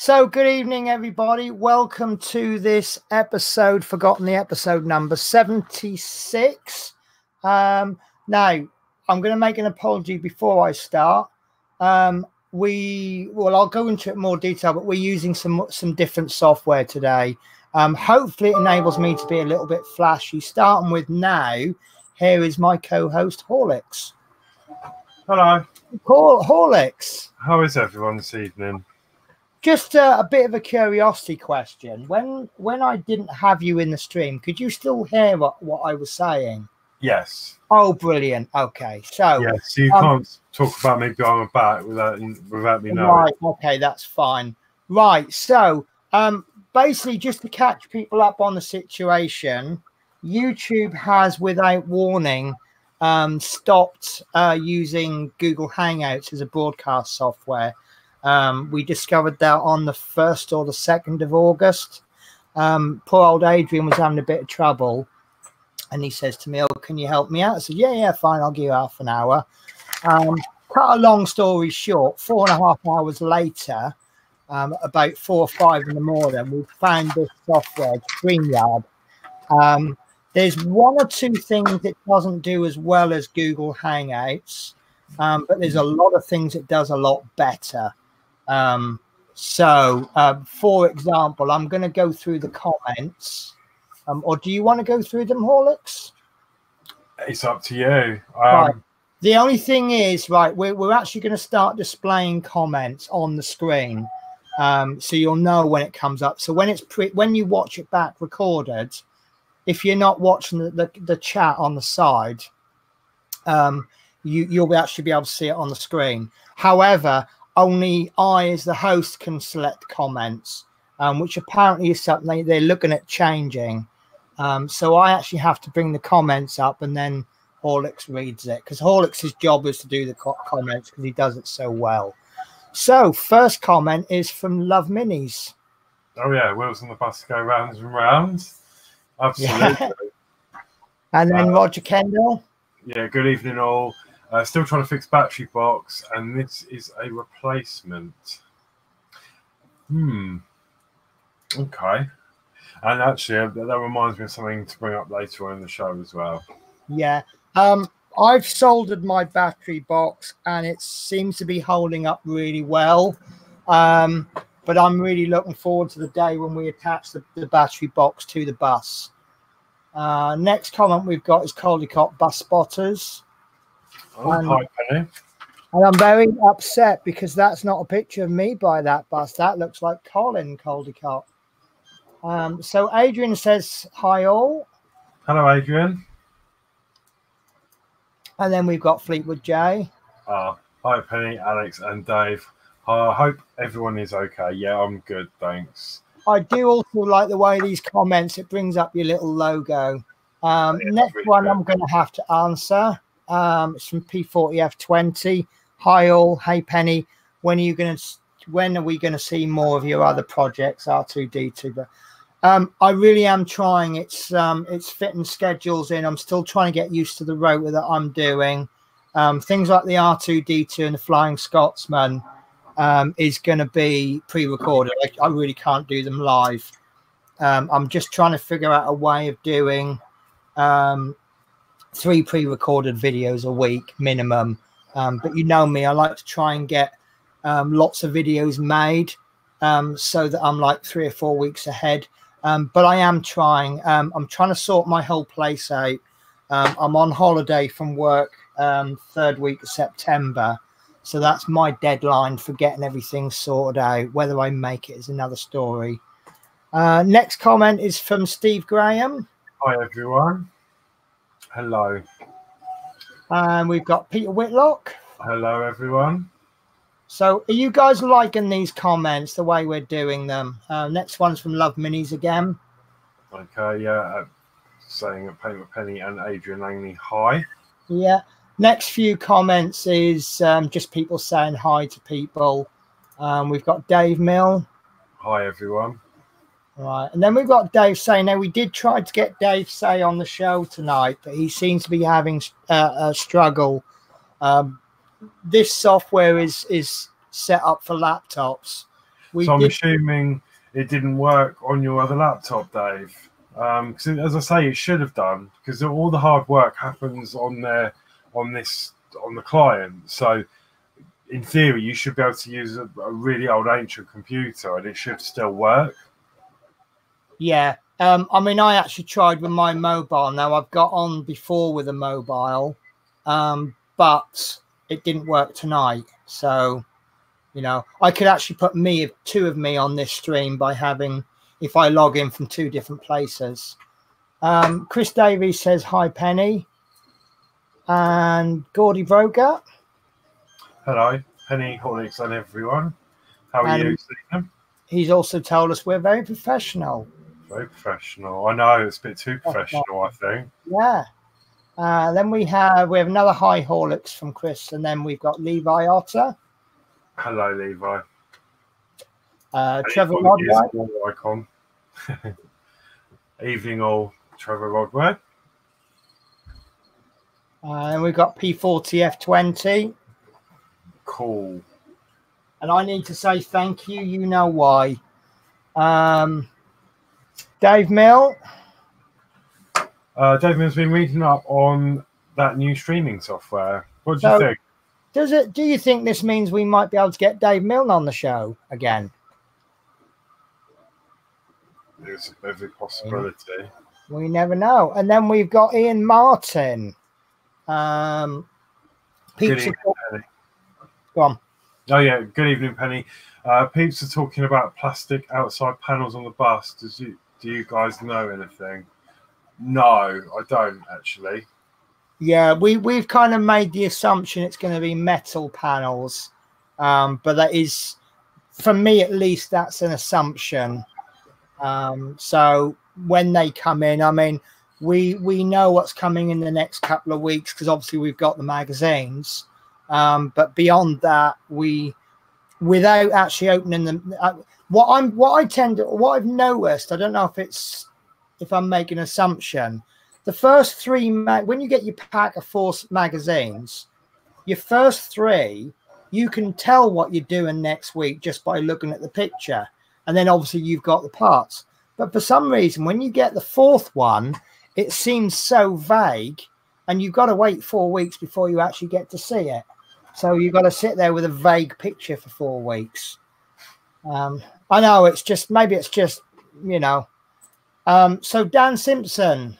So good evening, everybody. Welcome to this episode, forgotten the episode number, 76. Now, I'm going to make an apology before I start. I'll go into it in more detail, but we're using some different software today. Hopefully it enables me to be a little bit flashy. Starting with now, here is my co-host, Horlicks. Hello. Horlicks. How is everyone this evening? Just a bit of a curiosity question. When I didn't have you in the stream, could you still hear what I was saying? Yes. Oh, brilliant. Okay. So yes, you can't talk about me going back without me knowing. Right. Okay, that's fine. Right. So basically, just to catch people up on the situation, YouTube has, without warning, stopped using Google Hangouts as a broadcast software. We discovered that on the 1st or the 2nd of August. Poor old Adrian was having a bit of trouble, and he says to me, "Oh, can you help me out?" I said, yeah, fine, I'll give you half an hour. Cut a long story short, 4.5 hours later, about 4 or 5 in the morning, we found this software, StreamYard. There's one or two things it doesn't do as well as Google Hangouts, but there's a lot of things it does a lot better. For example, I'm going to go through the comments. Or do you want to go through them, Horlicks? It's up to you. Right. The only thing is, right, we're actually going to start displaying comments on the screen, so you'll know when it comes up. So when you watch it back recorded, if you're not watching the chat on the side, you'll actually be able to see it on the screen. However, only I, as the host, can select comments, which apparently is something they're looking at changing. So I actually have to bring the comments up, and then Horlicks reads it, because Horlicks' job is to do the comments because he does it so well. So first comment is from Love Minis. Oh yeah, wheels on the bus go rounds and rounds. Absolutely. Yeah. And then Roger Kendall. Yeah, good evening all. Still trying to fix battery box, and this is a replacement. Okay. And actually, that reminds me of something to bring up later on in the show as well. Yeah. I've soldered my battery box, and it seems to be holding up really well. But I'm really looking forward to the day when we attach the battery box to the bus. Next comment we've got is Caldecott Bus Spotters. Hi, Penny. And I'm very upset because that's not a picture of me by that bus. That looks like Colin Caldecott. So Adrian says, hi all. Hello, Adrian. And then we've got Fleetwood J. Hi, Penny, Alex, and Dave. I hope everyone is okay. Yeah, I'm good, thanks. I do also like the way these comments, it brings up your little logo. Next really one good. I'm going to have to answer. It's from P40F20. Hi all. Hey Penny. When are we going to see more of your other projects, R2D2? But I really am trying. It's fitting schedules in. I'm still trying to get used to the rota that I'm doing. Things like the R2D2 and the Flying Scotsman is going to be pre-recorded. I really can't do them live. I'm just trying to figure out a way of doing 3 pre-recorded videos a week minimum. But you know me, I like to try and get lots of videos made so that I'm like 3 or 4 weeks ahead. But I am trying. I'm trying to sort my whole place out. I'm on holiday from work 3rd week of September. So that's my deadline for getting everything sorted out. Whether I make it is another story. Next comment is from Steve Graham. Hi, everyone. Hello. And we've got Peter Whitlock. Hello, everyone. So are you guys liking these comments, the way we're doing them? Next one's from Love Minis again. Okay, yeah. Saying Penny and Adrian Langley, hi. Yeah. Next few comments is just people saying hi to people. We've got Dave Mill. Hi, everyone. Right. And then we've got Dave Say. Now, we did try to get Dave Say on the show tonight, but he seems to be having a struggle. This software is set up for laptops. So I'm assuming it didn't work on your other laptop, Dave. Because as I say, it should have done, because all the hard work happens on the client. So in theory, you should be able to use a really old ancient computer, and it should still work. Yeah. I mean, I actually tried with my mobile. Now I've got on before with a mobile, but it didn't work tonight. So, you know, I could actually put two of me on this stream by having, if I log in from 2 different places. Chris Davies says, hi, Penny. And Gordy Broger. Hello, Penny, Horlicks, and everyone. How are you, Stephen? He's also told us we're very professional. Very professional. I know, it's a bit too professional, I think. Yeah. Then we have another hi Horlicks from Chris, and then we've got Levi Otter. Hello, Levi. Trevor Rodway. Icon. Evening all, Trevor Rodway. And we've got P40F20. Cool. And I need to say thank you. You know why. Dave Mill. Dave Mill's been reading up on that new streaming software. What do you think? Do you think this means we might be able to get Dave Milne on the show again? There's every possibility. We never know. And then we've got Ian Martin. Good evening, Penny. Go on. Oh yeah, good evening, Penny. Peeps are talking about plastic outside panels on the bus. Do you guys know anything? No, I don't actually. Yeah, we've kind of made the assumption it's going to be metal panels, but that is, for me at least, that's an assumption. So when they come in, I mean, we know what's coming in the next couple of weeks because obviously we've got the magazines, but beyond that, without actually opening them, what I've noticed, I don't know if I'm making an assumption. The first 3, when you get your pack of 4 magazines, your first 3, you can tell what you're doing next week just by looking at the picture. And then obviously you've got the parts. But for some reason, when you get the 4th one, it seems so vague and you've got to wait 4 weeks before you actually get to see it. So you've got to sit there with a vague picture for 4 weeks. I know maybe it's just, you know. So Dan Simpson.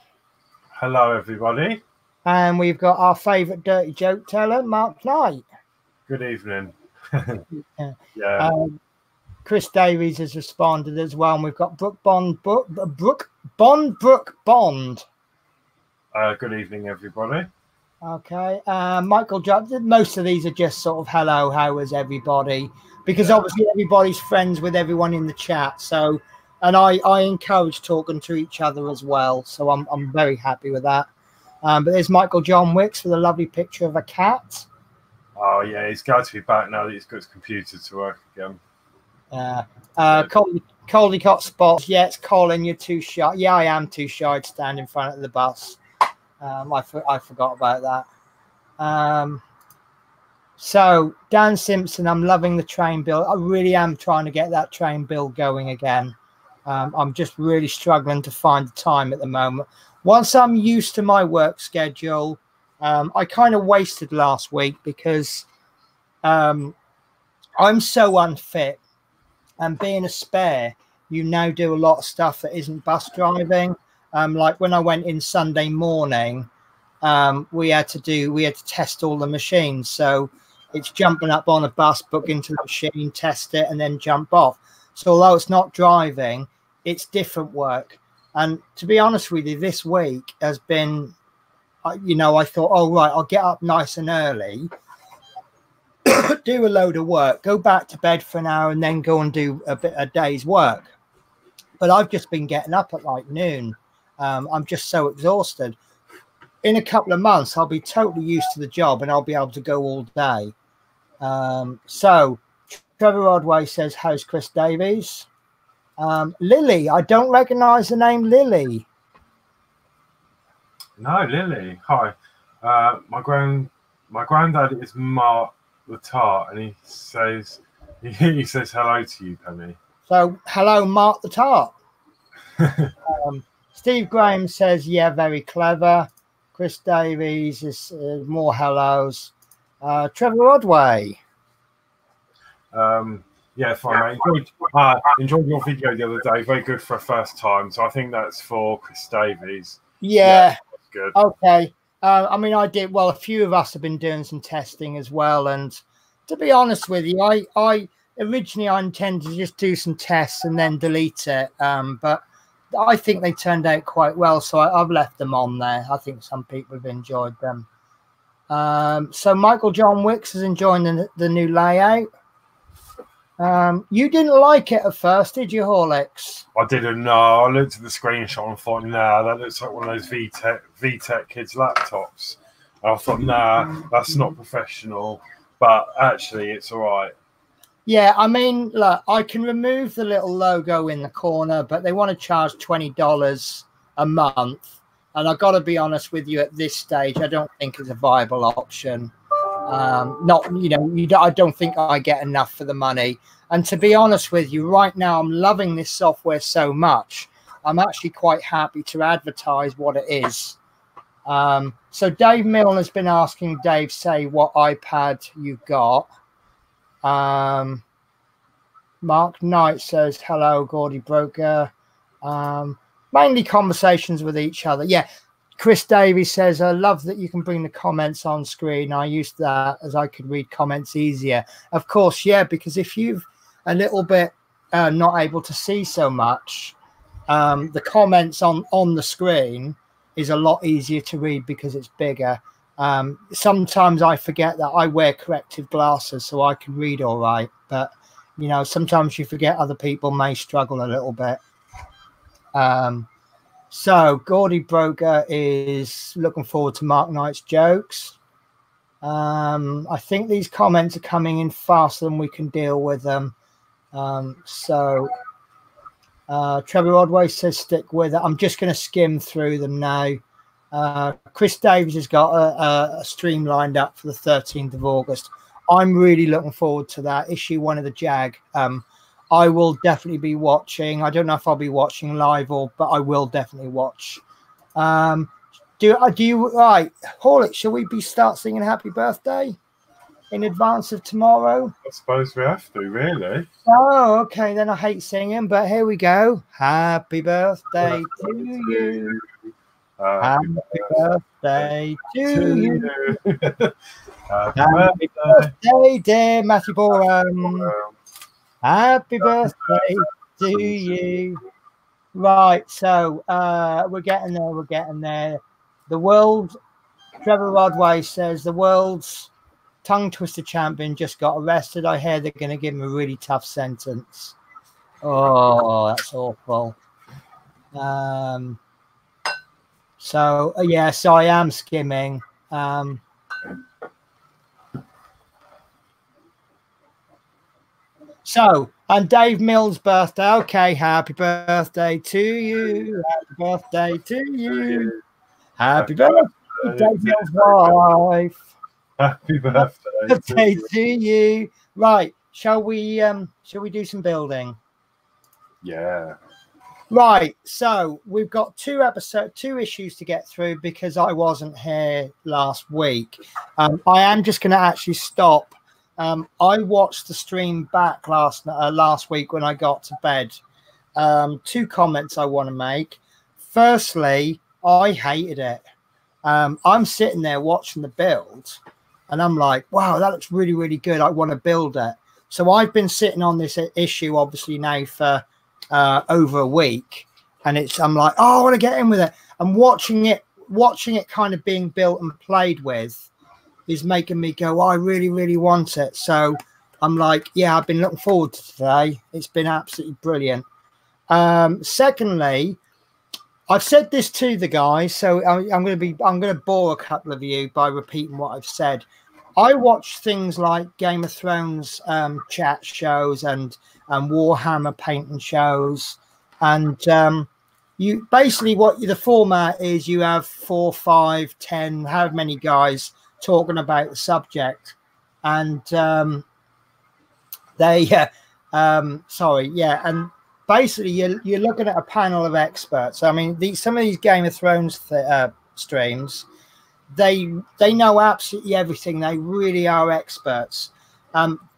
Hello, everybody. And we've got our favourite dirty joke teller, Mark Knight. Good evening. Yeah. Yeah. Chris Davies has responded as well. And we've got Brooke Bond. Good evening, everybody. Okay. Michael Johnson. Most of these are just sort of hello, how is everybody? Because obviously everybody's friends with everyone in the chat. So, and I encourage talking to each other as well. So I'm very happy with that. But there's Michael John Wicks with a lovely picture of a cat. Oh, yeah, he's got to be back now that he's got his computer to work again. Caldicott Spots. Yeah, it's Colin, you're too shy. Yeah, I am too shy to stand in front of the bus. I forgot about that. So, Dan Simpson, I'm loving the train bill. I really am trying to get that train bill going again. I'm just really struggling to find the time at the moment. Once I'm used to my work schedule, I kind of wasted last week because I'm so unfit. And being a spare, you now do a lot of stuff that isn't bus driving. Like when I went in Sunday morning, we had to test all the machines. So it's jumping up on a bus, book into the machine, test it, and then jump off. So although it's not driving, it's different work. And to be honest with you, this week has been, you know, I thought, oh, right, I'll get up nice and early, do a load of work, go back to bed for an hour, and then go and do a day's work. But I've just been getting up at like noon. I'm just so exhausted. In a couple of months, I'll be totally used to the job and I'll be able to go all day. So Trevor Rodway says, how's Chris Davies? Lily, I don't recognize the name Lily. No, Lily. Hi. My granddad is Mark the Tart, and he says He says hello to you, Penny. So hello, Mark the Tart. Steve Graham says, yeah, very clever. Chris Davies is more hellos. Trevor Rodway. Yeah, fine, mate. Enjoyed your video the other day. Very good for a first time. So I think that's for Chris Davies. Yeah, that's good. Okay. I mean, I did well. A few of us have been doing some testing as well, and to be honest with you, I originally I intended to just do some tests and then delete it, but I think they turned out quite well, so I've left them on there. I think some people have enjoyed them. So Michael John Wicks is enjoying the new layout. You didn't like it at first, did you, Horlicks? I didn't know. I looked at the screenshot and thought, nah, that looks like one of those VTech kids' laptops. And I thought, nah, that's not professional. But actually, it's all right. Yeah, I mean, look, I can remove the little logo in the corner, but they want to charge $20 a month. And I've got to be honest with you, at this stage, I don't think it's a viable option. I don't think I get enough for the money. And to be honest with you, right now, I'm loving this software so much. I'm actually quite happy to advertise what it is. So Dave Milne has been asking Dave, say what iPad you got. Mark Knight says, hello, Gordy Broker. Mainly conversations with each other. Yeah. Chris Davies says, I love that you can bring the comments on screen. I used that as I could read comments easier. Of course, yeah, because if you've a little bit not able to see so much, the comments on the screen is a lot easier to read because it's bigger. Sometimes I forget that I wear corrective glasses so I can read all right. But, you know, sometimes you forget other people may struggle a little bit. So Gordy Broker is looking forward to Mark Knight's jokes. I think these comments are coming in faster than we can deal with them. Strever Rodway says stick with it. I'm just going to skim through them now. Chris Davies has got a stream lined up for the 13th of August. I'm really looking forward to that. Issue 1 of the Jag. I will definitely be watching. I don't know if I'll be watching live but I will definitely watch. Do you right, Horlick? Shall we start singing "Happy Birthday" in advance of tomorrow? I suppose we have to, really. Oh, okay. Then I hate singing, but here we go. Happy birthday to you. Happy birthday to you. Happy birthday, dear Matthew Borum. Happy birthday to you. Right, so we're getting there. We're getting there. The world, Trevor Rodway says, the world's tongue twister champion just got arrested. I hear they're going to give him a really tough sentence. Oh, that's awful. So I am skimming. So, and Dave Mills' birthday. Okay, happy birthday to you. Happy birthday to you. Happy birthday, Dave Mills' wife. Happy birthday to you. Right, shall we do some building? Yeah. Right, so we've got two issues to get through because I wasn't here last week. I am just going to actually stop. I watched the stream back last week when I got to bed. Two comments I want to make. Firstly, I hated it. I'm sitting there watching the build, and I'm like, wow, that looks really, really good. I want to build it. So I've been sitting on this issue, obviously, now for over a week, and I'm like, oh, I want to get in with it. And watching it kind of being built and played with is making me go, oh, I really, really want it. So I'm like, yeah, I've been looking forward to today. It's been absolutely brilliant. Secondly, I've said this to the guys, so I'm going to bore a couple of you by repeating what I've said. I watch things like Game of Thrones chat shows and Warhammer painting shows, and you basically the format is you have 4, 5, 10, however many guys talking about the subject, and They, sorry, yeah, and basically you're looking at a panel of experts. I mean, some of these Game of Thrones streams, they know absolutely everything. They really are experts.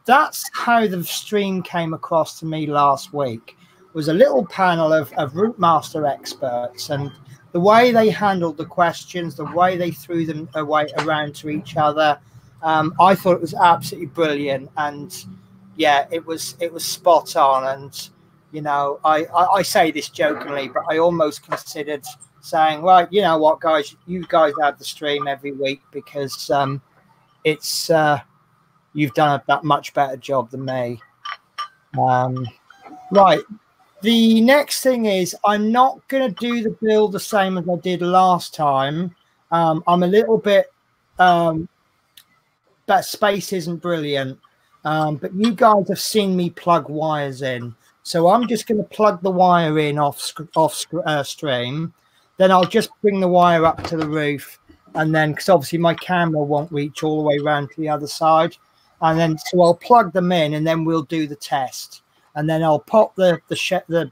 That's how the stream came across to me last week. Was a little panel of Route Master experts, and the way they handled the questions, the way they threw them away around to each other, I thought it was absolutely brilliant. And yeah, it was spot on. And you know, I say this jokingly, but I almost considered saying, right, you know what, guys, you guys have the stream every week, because it's you've done a much better job than me. Right. The next thing is, I'm not going to do the build the same as I did last time. I'm a little bit, that space isn't brilliant, but you guys have seen me plug wires in. So I'm just going to plug the wire in off stream. Then I'll just bring the wire up to the roof. And then, because obviously my camera won't reach all the way around to the other side. And then, so I'll plug them in, and then we'll do the test. And then I'll pop the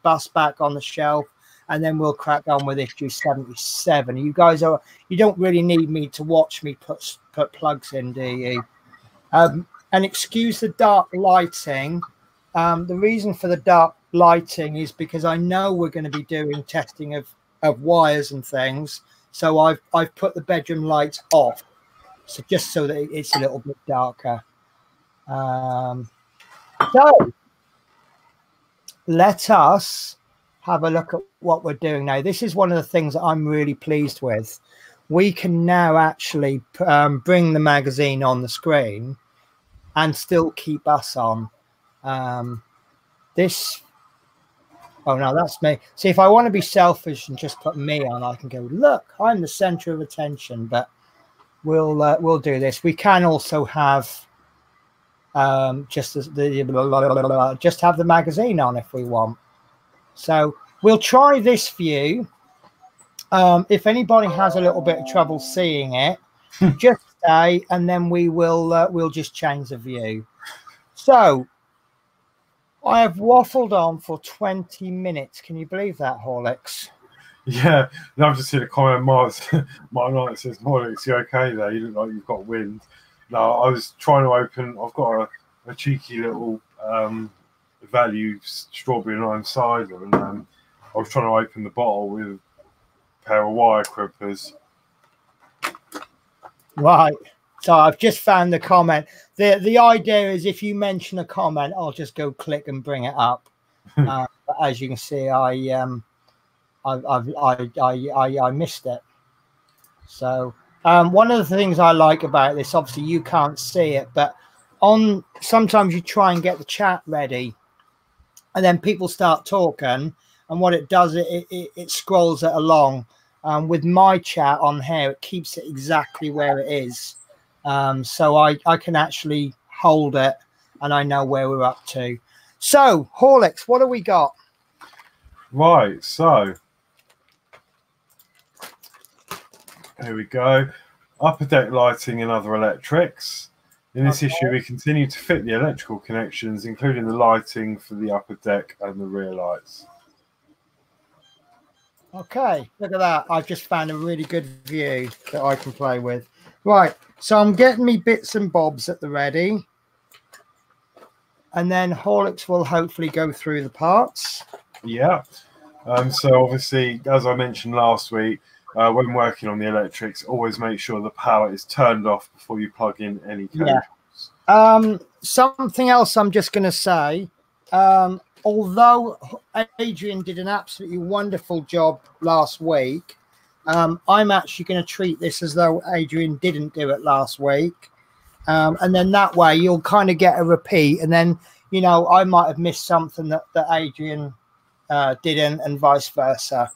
bus back on the shelf, and then we'll crack on with issue 77. You don't really need me to watch me put plugs in, do you? And excuse the dark lighting. The reason for the dark lighting is because I know we're going to be doing testing of wires and things. So I've put the bedroom lights off, so just so that it's a little bit darker. So let us have a look at what we're doing now. This is one of the things that I'm really pleased with. We can now actually bring the magazine on the screen and still keep us on. Oh no, that's me. See, if I want to be selfish and just put me on, I can go, look, I'm the center of attention. But we'll do this. We can also have just have the magazine on if we want. So we'll try this view. If anybody has a little bit of trouble seeing it, just stay, and then we'll just change the view. So I have waffled on for 20 minutes. Can you believe that, Horlicks? Yeah, no, I've just seen a comment. Mark Knight says, Horlicks, you okay there? You look like you've got wind. No, I was trying to open. I've got a cheeky little value strawberry and lime cider, and I was trying to open the bottle with a pair of wire clippers. Right. So I've just found the comment. The idea is, if you mention a comment, I'll just go click and bring it up. But as you can see, I missed it. So one of the things I like about this, obviously you can't see it, but sometimes you try and get the chat ready, and then people start talking, and what it does, it scrolls it along. With my chat on here, it keeps it exactly where it is. So I can actually hold it, and I know where we're up to. So, Horlicks, what have we got? Right, so here we go. Upper deck lighting and other electrics. In this issue, we continue to fit the electrical connections, including the lighting for the upper deck and the rear lights. Okay, look at that. I've just found a really good view that I can play with. Right, so I'm getting me bits and bobs at the ready. And then Horlicks will hopefully go through the parts. Yeah. So obviously, as I mentioned last week, when working on the electrics, always make sure the power is turned off before you plug in any cables. Yeah. Something else I'm just going to say. Although Adrian did an absolutely wonderful job last week, I'm actually going to treat this as though Adrian didn't do it last week. And then that way you'll kind of get a repeat. And then, you know, I might have missed something that Adrian didn't, and vice versa,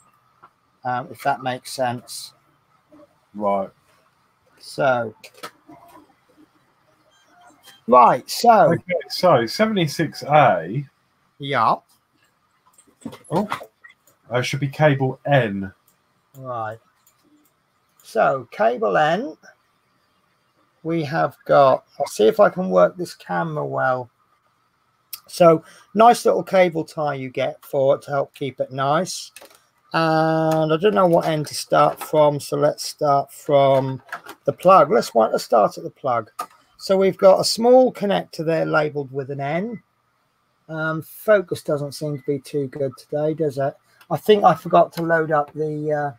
if that makes sense. Right. So. Right. So. Okay, so 76A. Yeah. Oh, should be cable N. Right. So cable N. We have got. I'll see if I can work this camera well. So nice little cable tie you get for it to help keep it nice. And I don't know what end to start from, so let's start from the plug. Let's start at the plug. So we've got a small connector there labeled with an N. Focus doesn't seem to be too good today, does it? I think I forgot to load up the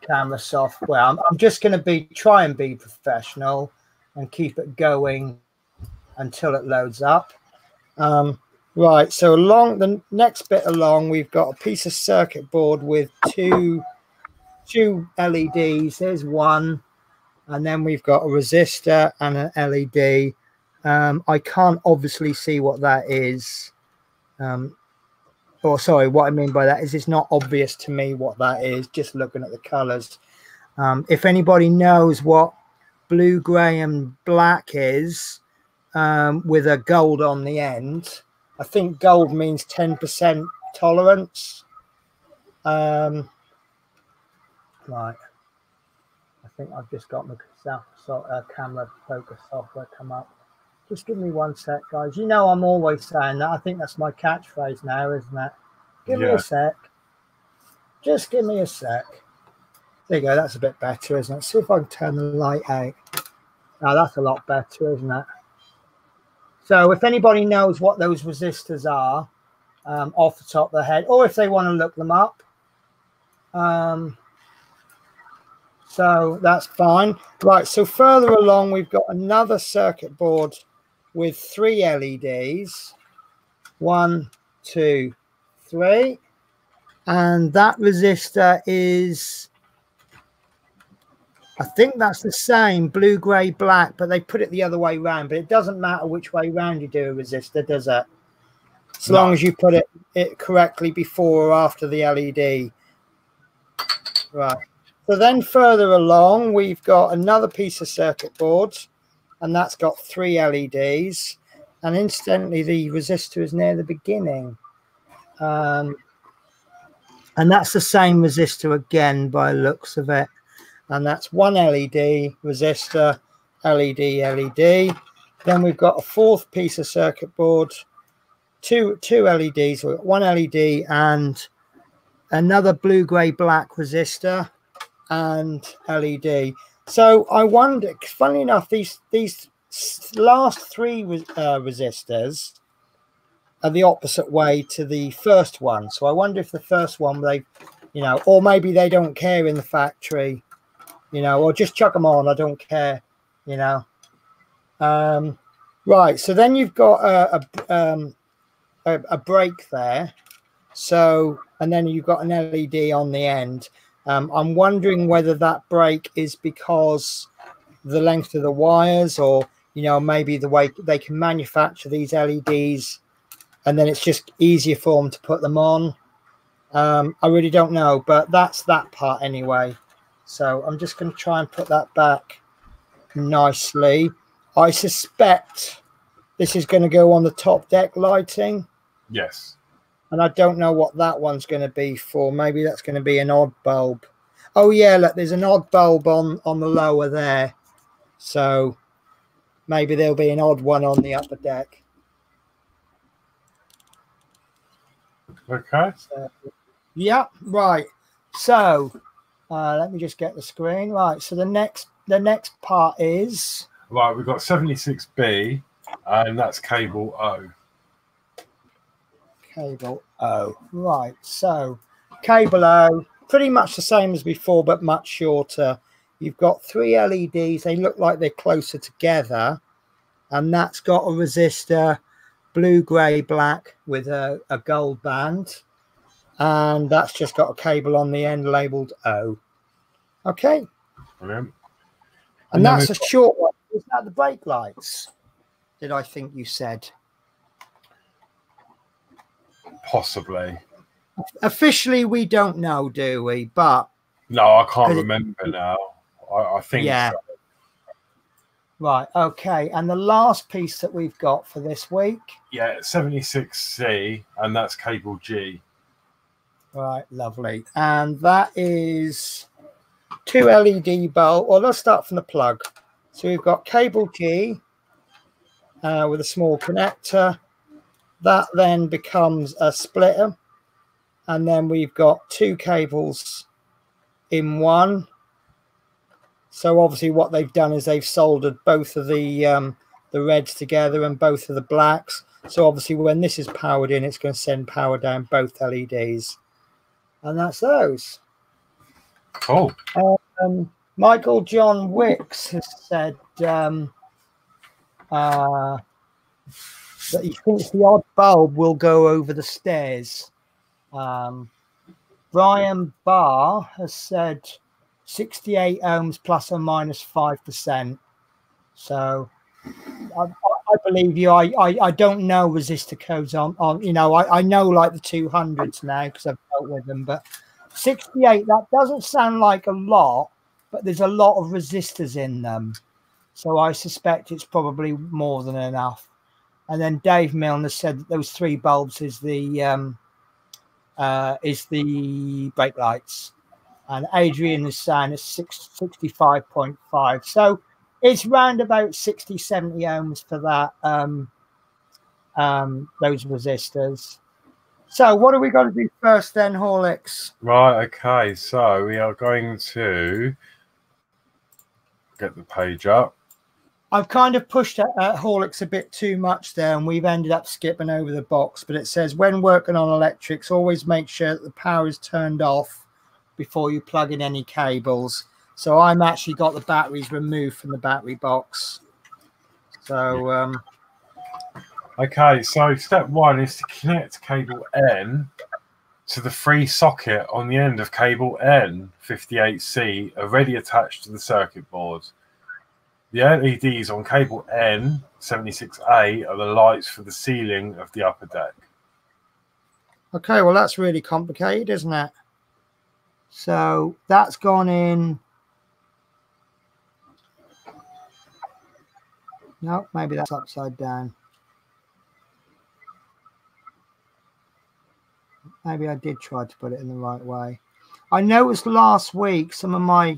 camera software. I'm just going to try and be professional and keep it going until it loads up. Right, so along the next bit along, we've got a piece of circuit board with two LEDs. There's one, and then we've got a resistor and an LED. I can't obviously see what that is. Or sorry, what I mean by that is it's not obvious to me what that is, just looking at the colors. If anybody knows what blue, gray, and black is, with a gold on the end, I think gold means 10% tolerance. Right. I think I've just got my camera focus software come up. Just give me 1 sec, guys. You know I'm always saying that. I think that's my catchphrase now, isn't it? Give me a sec. Just give me a sec. There you go. That's a bit better, isn't it? See if I can turn the light out. Now that's a lot better, isn't it? So if anybody knows what those resistors are off the top of their head, or if they want to look them up, so that's fine. Right, so further along, we've got another circuit board with 3 LEDs. 1, 2, 3. And that resistor is, I think that's the same, blue, gray, black, but they put it the other way around. But it doesn't matter which way around you do a resistor, does it? As long as you put it correctly before or after the LED. Right. So then further along, we've got another piece of circuit board, and that's got 3 LEDs. And incidentally, the resistor is near the beginning. And that's the same resistor again by looks of it. And that's 1 LED resistor, LED, LED. Then we've got a 4th piece of circuit board, two LEDs. We've got 1 LED and another blue, gray, black resistor and LED. So I wonder, funny enough, these last 3 resistors are the opposite way to the first one. So I wonder if the first one, they, you know, or maybe they don't care in the factory, you know, or just chuck them on. I don't care, you know. Right. So then you've got a break there. So, and then you've got an LED on the end. I'm wondering whether that break is because the length of the wires, or, you know, maybe the way they can manufacture these LEDs and then it's just easier for them to put them on. I really don't know, but that's that part anyway. So I'm just going to try and put that back nicely. I suspect this is going to go on the top deck lighting. Yes. And I don't know what that one's going to be for. Maybe that's going to be an odd bulb. Oh, yeah, look, there's an odd bulb on the lower there. So maybe there'll be an odd one on the upper deck. Okay. So, yeah, right. So let me just get the screen. Right, so the next part is... Right, we've got 76B, and that's cable O. Cable O. Right, so cable O, pretty much the same as before, but much shorter. You've got 3 LEDs. They look like they're closer together. And that's got a resistor, blue, grey, black with a gold band. And that's just got a cable on the end labelled O. Okay. Brilliant. And that's a short one. Is that the brake lights? Did I think you said? Possibly. Officially, we don't know, do we? But no, I can't remember now. I think yeah. so. Right. Okay. And the last piece that we've got for this week. Yeah, 76C, and that's cable G. Right. Lovely. And that is 2 LED bulb. Well, let's start from the plug. So we've got cable G, with a small connector. That then becomes a splitter, and then we've got 2 cables in one. So obviously what they've done is they've soldered both of the reds together and both of the blacks. So obviously when this is powered in, it's going to send power down both LEDs. And that's those. Cool. Michael John Wicks has said that he thinks the odd bulb will go over the stairs. Brian Barr has said 68 ohms plus or minus 5%. So I believe you. I don't know resistor codes on you know, I know like the 200s now because I've dealt with them, but 68, that doesn't sound like a lot, but there's a lot of resistors in them. So I suspect it's probably more than enough. And then Dave Milner said that those 3 bulbs is the brake lights. And Adrian is saying it's 65.5. So it's round about 60, 70 ohms for that, those resistors. So what are we going to do first then, Horlicks? Right, okay. So we are going to get the page up. I've kind of pushed at Horlicks a bit too much there, and we've ended up skipping over the box. But it says, when working on electrics, always make sure that the power is turned off before you plug in any cables. So I'm actually got the batteries removed from the battery box. So okay, so step 1 is to connect cable N to the free socket on the end of cable N58C already attached to the circuit board. The LEDs on cable N76A are the lights for the ceiling of the upper deck. okay, well that's really complicated, isn't it? So that's gone in. No, maybe that's upside down. Maybe I did try to put it in the right way. I noticed last week some of my...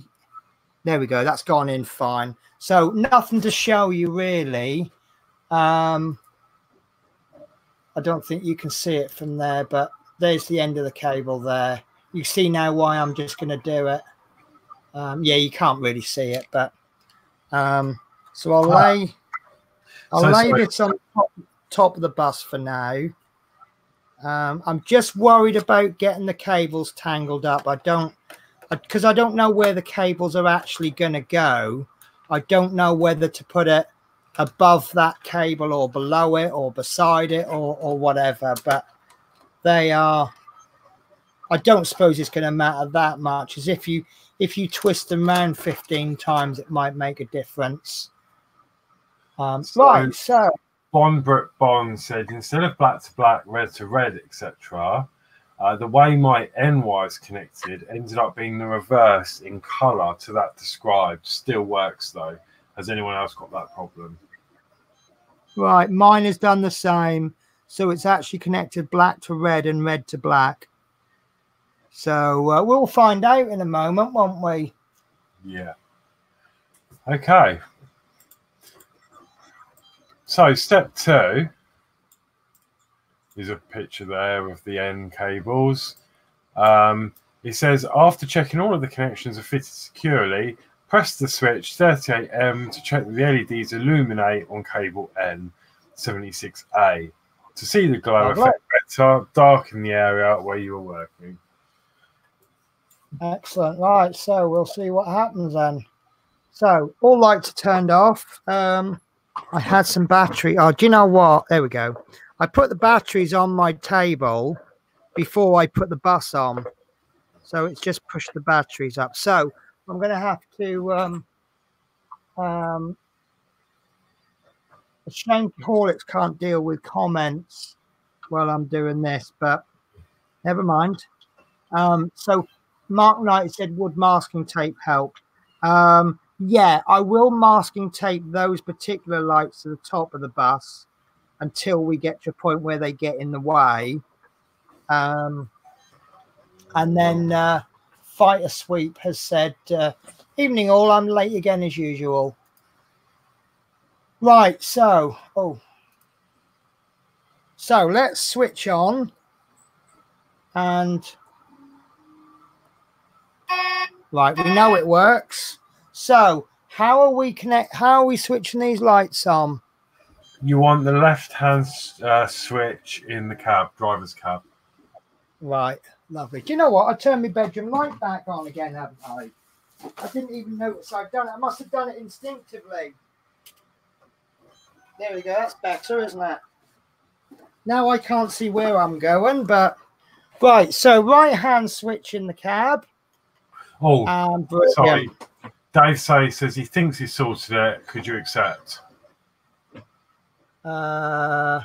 There we go. That's gone in fine. So nothing to show you really. I don't think you can see it from there, but there's the end of the cable there. You see now why I'm just going to do it. Yeah, you can't really see it, but so I'll lay this on top of the bus for now. I'm just worried about getting the cables tangled up. Because I don't know where the cables are actually going to go. I don't know whether to put it above that cable or below it or beside it or whatever, but they are... I don't suppose it's going to matter that much, as if you twist them around 15 times, it might make a difference. Right, so Bond said, instead of black to black, red to red, etc., the way my N wires connected ended up being the reverse in color to that described. Still works though. Has anyone else got that problem? Right, mine has done the same. So it's actually connected black to red and red to black. So we'll find out in a moment, won't we? Yeah. Okay. So step 2 is a picture there of the N cables. It says, after checking all of the connections are fitted securely, press the switch 38M to check that the LEDs illuminate on cable N76A. To see the glow effect better, darken the area where you are working. Excellent. Right, so we'll see what happens then. So all lights are turned off. I had some battery. Oh, do you know what? There we go. I put the batteries on my table before I put the bus on. So it's just pushed the batteries up. So I'm going to have to... it's a shame Horlicks can't deal with comments while I'm doing this, but never mind. So Mark Knight said, would masking tape help? Yeah, I will masking tape those particular lights to the top of the bus until we get to a point where they get in the way. And then Fighter Sweep has said, evening all, I'm late again as usual. Right, so so let's switch on and right, we know it works. So how are we switching these lights on? You want the left-hand switch in the cab, driver's cab. Right, lovely. Do you know what? I turned my bedroom light back on again, haven't I? I didn't even notice I'd done it. I must have done it instinctively. There we go. That's better, isn't it? Now I can't see where I'm going, but right. So right-hand switch in the cab. Oh, sorry. Brilliant. Dave says he thinks he sorted it. Could you accept? No,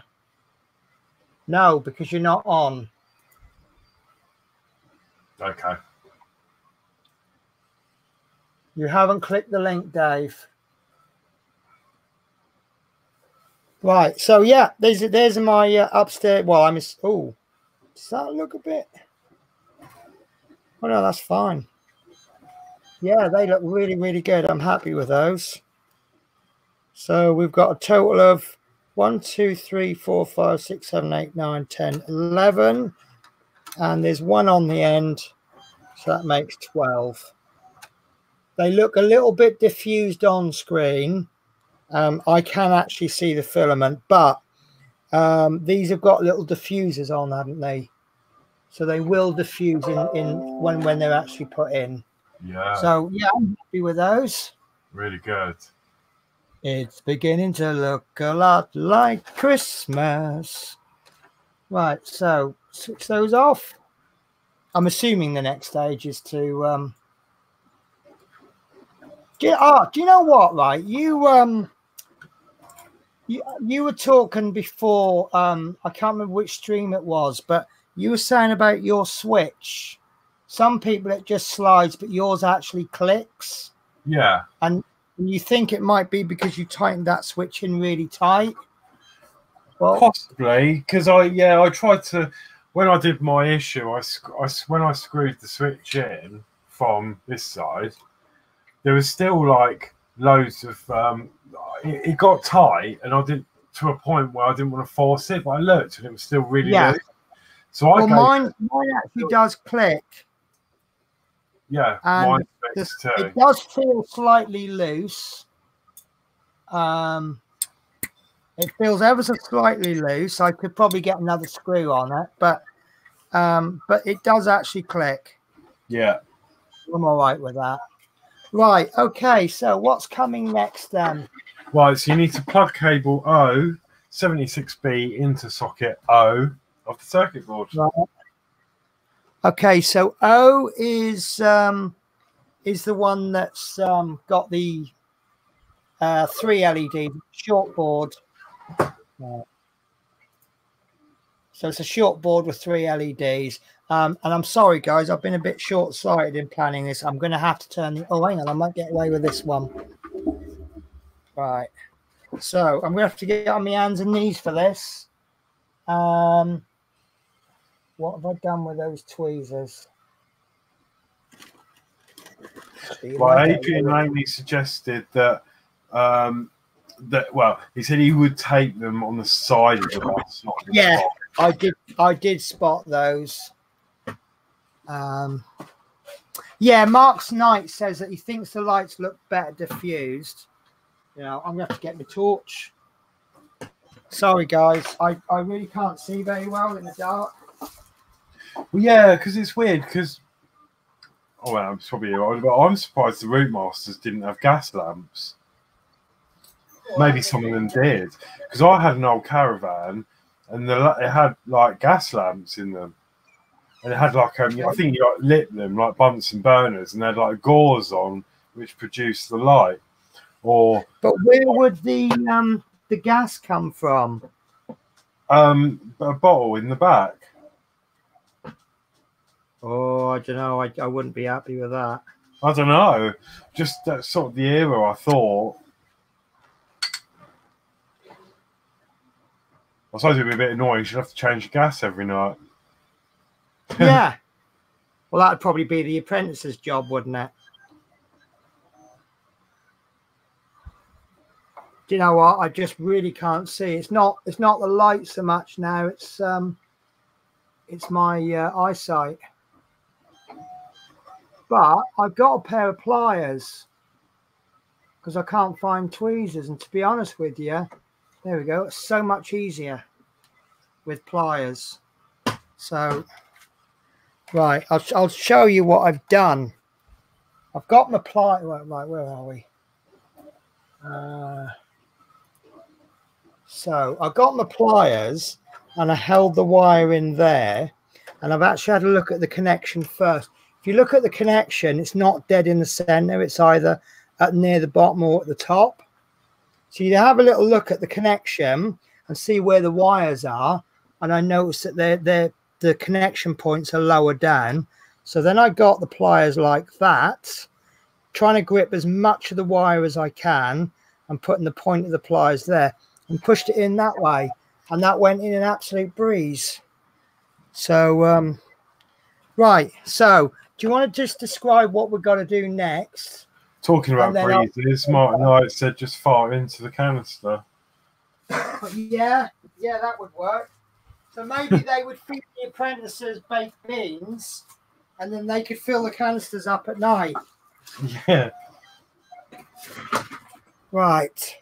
because you're not on. Okay. You haven't clicked the link, Dave. Right. So yeah, there's my upstairs. Well, oh, does that look a bit? Oh no, that's fine. Yeah, they look really, really good. I'm happy with those. So we've got a total of 1, 2, 3, 4, 5, 6, 7, 8, 9, 10, 11. And there's one on the end. So that makes 12. They look a little bit diffused on screen. I can actually see the filament, but these have got little diffusers on, haven't they? So they will diffuse in when they're actually put in. Yeah. So yeah, I'm happy with those. Really good. It's beginning to look a lot like Christmas. Right, so switch those off. I'm assuming the next stage is to do you know what, right? You were talking before, I can't remember which stream it was, but you were saying about your switch. Some people it just slides, but yours actually clicks. Yeah. And you think it might be because you tightened that switch in really tight? Well, possibly, because I tried to, when I did my issue, when I screwed the switch in from this side, there was still like loads of it got tight, and I didn't, to a point where I didn't want to force it, but I looked and it was still really loose. So mine actually does click. Yeah, and it does feel slightly loose. It feels ever so slightly loose. I could probably get another screw on it, but it does actually click. Yeah, I'm all right with that. Right, okay, so what's coming next then? Right, so you need to plug cable O 76B into socket O of the circuit board. Right. Okay, so O is the one that's got the 3 LED short board. So it's a short board with 3 LEDs. And I'm sorry, guys, I've been a bit short-sighted in planning this. I'm going to have to turn the... Oh, hang on, I might get away with this one. Right. So I'm going to have to get on my hands and knees for this. What have I done with those tweezers? Well, Adrian Langley suggested that he said he would tape them on the side of the bus. Yeah, I did spot those. Yeah, Mark's Knight says that he thinks the lights look better diffused. You know, I'm gonna have to get my torch. Sorry, guys, I really can't see very well in the dark. Well, yeah, because it's weird. Because I'm probably right, but I'm surprised the Routmasters didn't have gas lamps. Maybe some of them did, because I had an old Caravan, and it had like gas lamps in them, and it had like I think you lit them like Bunsen burners, and they had like gauze on which produced the light. But where would the gas come from? A bottle in the back. Oh, I don't know. I wouldn't be happy with that. I don't know. Just that's sort of the era, I thought. I suppose it'd be a bit annoying. You should have to change the gas every night. Yeah. Well, that'd probably be the apprentice's job, wouldn't it? Do you know what? I just really can't see. It's not the light so much now. It's my eyesight. But I've got a pair of pliers because I can't find tweezers. And to be honest with you, there we go. It's so much easier with pliers. So, right, I'll show you what I've done. I've got my pliers. Right, where are we? So I've got my pliers and I held the wire in there, and I've actually had a look at the connection first. If you look at the connection, it's not dead in the center. It's either at near the bottom or at the top. So you have a little look at the connection and see where the wires are. And I noticed that the connection points are lower down. So then I got the pliers like that, trying to grip as much of the wire as I can and putting the point of the pliers there, and pushed it in that way. And that went in an absolute breeze. So, right. So do you want to just describe what we've got to do next? Talking about breezes, Martin Knight said just fart into the canister. Yeah, that would work. So maybe they would feed the apprentices baked beans, and then they could fill the canisters up at night. Yeah. Right.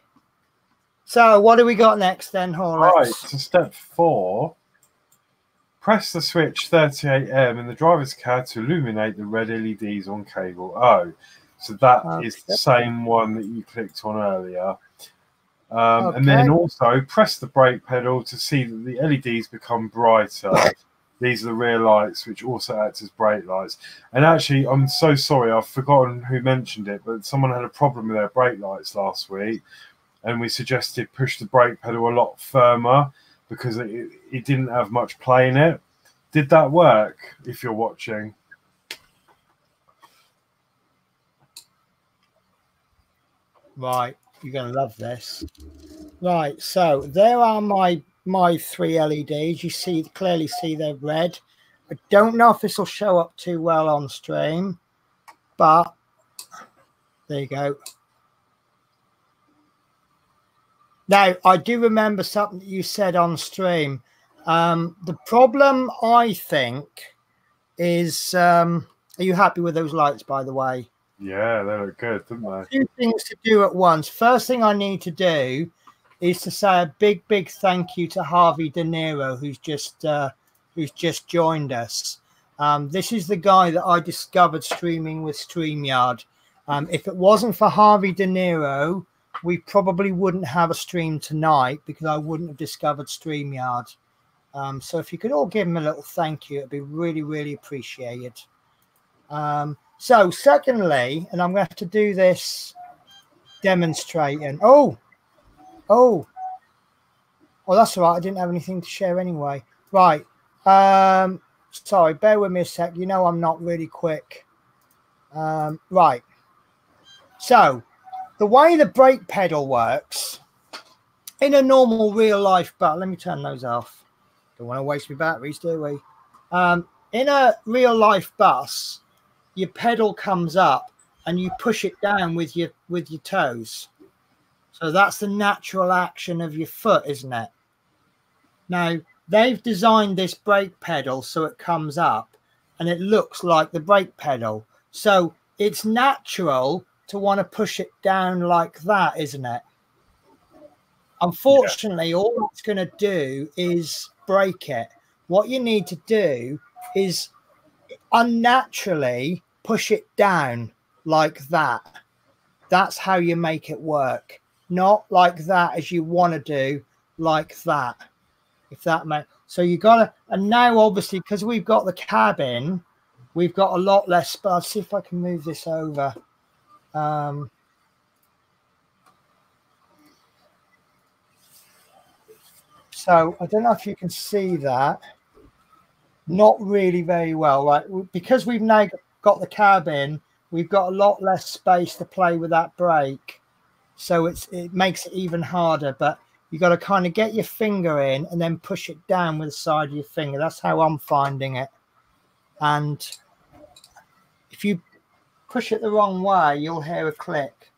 So what do we got next then, Horlicks? Right, so step 4. Press the switch 38M in the driver's car to illuminate the red LEDs on cable O. So that is the same one that you clicked on earlier. And then also press the brake pedal to see that the LEDs become brighter. These are the rear lights, which also act as brake lights. And actually, I'm so sorry, I've forgotten who mentioned it, but someone had a problem with their brake lights last week. And we suggested push the brake pedal a lot firmer because it didn't have much play in it. Did that work, if you're watching? Right, you're going to love this. Right, so there are my 3 LEDs. You clearly see they're red. I don't know if this will show up too well on stream, but there you go. Now, I do remember something that you said on stream. The problem, I think, is, are you happy with those lights, by the way? Yeah, they look good, don't they? 2 things to do at once. First thing I need to do is to say a big, big thank you to Harvey De Niro, who's just joined us. This is the guy that I discovered streaming with StreamYard. If it wasn't for Harvey De Niro, we probably wouldn't have a stream tonight because I wouldn't have discovered StreamYard. So if you could all give him a little thank you, it'd be really, really appreciated. So secondly, and I'm going to have to do this demonstrating. Oh, that's all right. I didn't have anything to share anyway. Right. Sorry, bear with me a sec. You know I'm not really quick. Right. So the way the brake pedal works in a normal real life bus, let me turn those off. Don't want to waste my batteries, do we? In a real life bus, your pedal comes up and you push it down with your toes. So that's the natural action of your foot, isn't it? Now, they've designed this brake pedal so it comes up and it looks like the brake pedal. So it's natural to want to push it down like that, isn't it? Unfortunately, all that's going to do is break it. What you need to do is unnaturally push it down like that. That's how you make it work. Not like that as you want to do, like that. If that makes so, you gotta. And now, obviously, because we've got the cabin, we've got a lot less space. I'll see if I can move this over. So I don't know if you can see that. Not really very well, right? Because we've now got the cabin, we've got a lot less space to play with that brake. So it makes it even harder, but you got to kind of get your finger in and then push it down with the side of your finger. That's how I'm finding it. And if you push it the wrong way, you'll hear a click.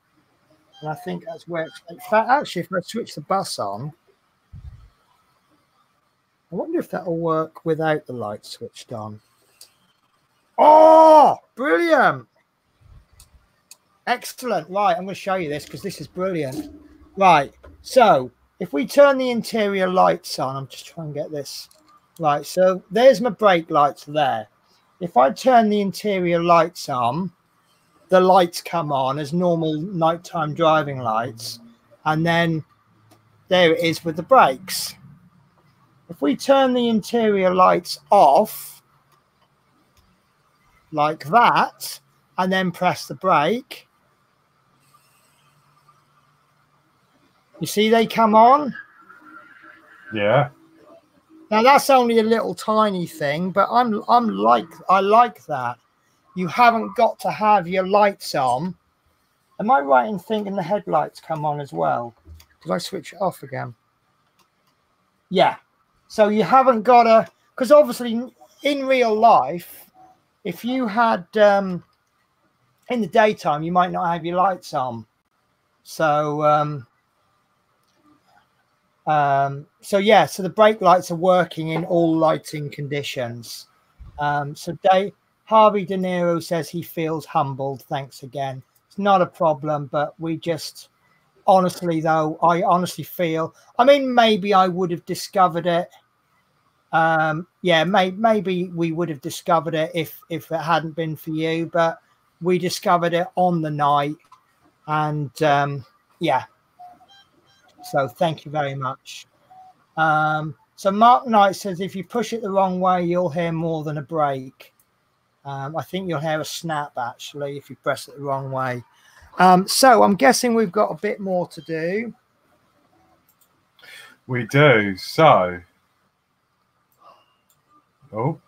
And I think that's where it's, in fact, actually, if I switch the bus on, I wonder if that'll work without the light switched on. Oh, brilliant. Excellent. Right, I'm going to show you this because this is brilliant. Right, so if we turn the interior lights on, I'm just trying to get this. Right, so there's my brake lights there. If I turn the interior lights on, the lights come on as normal nighttime driving lights. And then there it is with the brakes. If we turn the interior lights off, like that, and then press the brake, you see they come on? Yeah. Now that's only a little tiny thing, but I like that. You haven't got to have your lights on. Am I right in thinking the headlights come on as well? Did I switch it off again? Yeah. So you haven't got to, because obviously in real life, if you had in the daytime, you might not have your lights on. So so yeah, so the brake lights are working in all lighting conditions. So Harvey De Niro says he feels humbled. Thanks again. It's not a problem, but we just honestly, though, I honestly feel, I mean, maybe I would have discovered it. Yeah, maybe we would have discovered it if it hadn't been for you, but we discovered it on the night. And yeah, so thank you very much. So Mark Knight says if you push it the wrong way, you'll hear more than a brake. I think you'll hear a snap actually if you press it the wrong way. So I'm guessing we've got a bit more to do. We do. So, oh,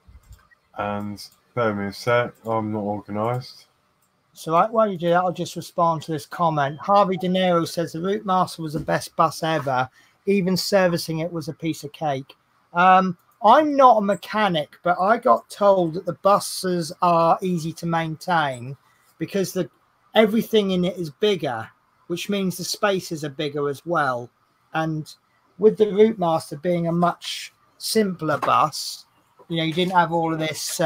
and bear with me a sec. I'm not organised. So while you do that, I'll just respond to this comment. Harvey De Niro says the Route Master was the best bus ever. Even servicing it was a piece of cake. I'm not a mechanic, but I got told that the buses are easy to maintain because everything in it is bigger, which means the spaces are bigger as well. And with the Route Master being a much simpler bus, you know, you didn't have all of this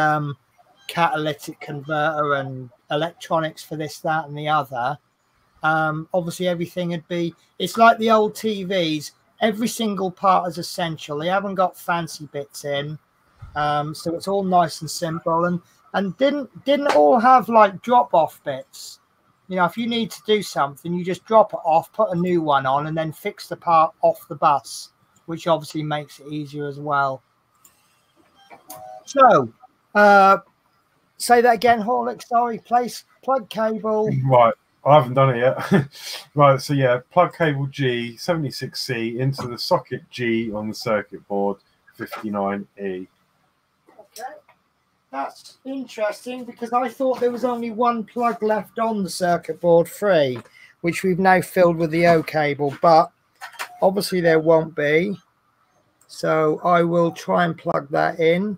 catalytic converter and electronics for this, that, and the other. Obviously, everything would be, it's like the old TVs. Every single part is essential. They haven't got fancy bits in, so it's all nice and simple. And didn't all have like drop off bits. You know, if you need to do something, you just drop it off, put a new one on, and then fix the part off the bus, which obviously makes it easier as well. So, say that again, Horlick. Sorry, place plug cable. Right. I haven't done it yet. Right, so yeah, plug cable G 76C into the socket G on the circuit board 59E. Okay, that's interesting because I thought there was only one plug left on the circuit board 3, which we've now filled with the O cable, but obviously there won't be. So I will try and plug that in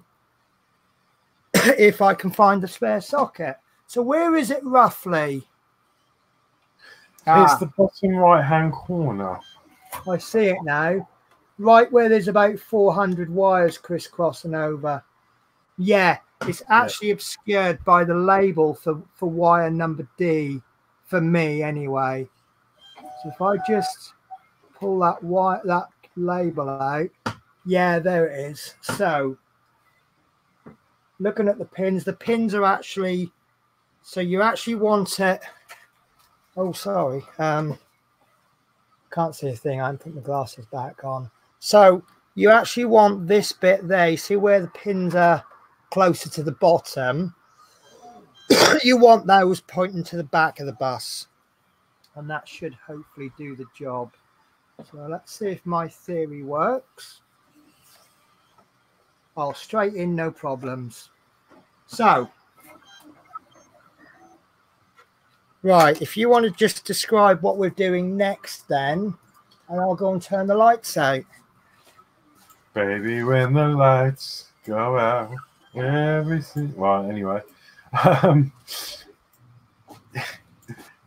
if I can find the spare socket. So where is it roughly? It's the bottom right-hand corner. I see it now. Right where there's about 400 wires crisscrossing over. Yeah, it's actually obscured by the label for wire number D, for me anyway. So if I just pull that label out, yeah, there it is. So looking at the pins are actually, so you actually want it. Oh, sorry. Can't see a thing. I haven't put my glasses back on. So you actually want this bit there. You see where the pins are closer to the bottom? You want those pointing to the back of the bus. And that should hopefully do the job. So let's see if my theory works. Oh, straight in, no problems. So, right, if you want to just describe what we're doing next then, and I'll go and turn the lights out. Baby, when the lights go out, everything. Well, anyway.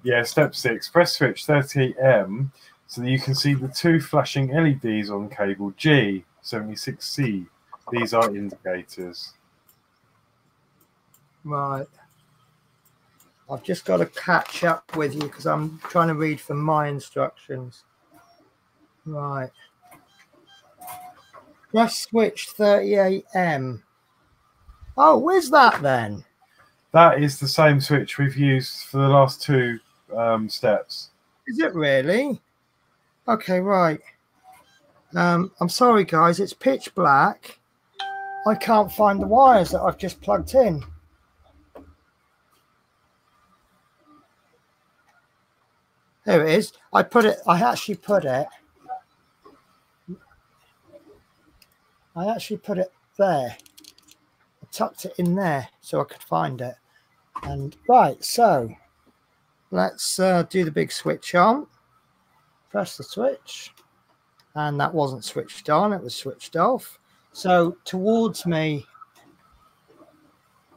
Yeah, step 6, press switch 38M so that you can see the 2 flashing LEDs on cable G76C. These are indicators. Right. I've just got to catch up with you because I'm trying to read from my instructions. Right. Press switch 38M. Oh, where's that then? That is the same switch we've used for the last 2 steps. Is it really? Okay, right. I'm sorry, guys. It's pitch black. I can't find the wires that I've just plugged in. There it is. I actually put it there. I tucked it in there so I could find it. And right, so let's do the big switch on. Press the switch. And that wasn't switched on, it was switched off. So towards me.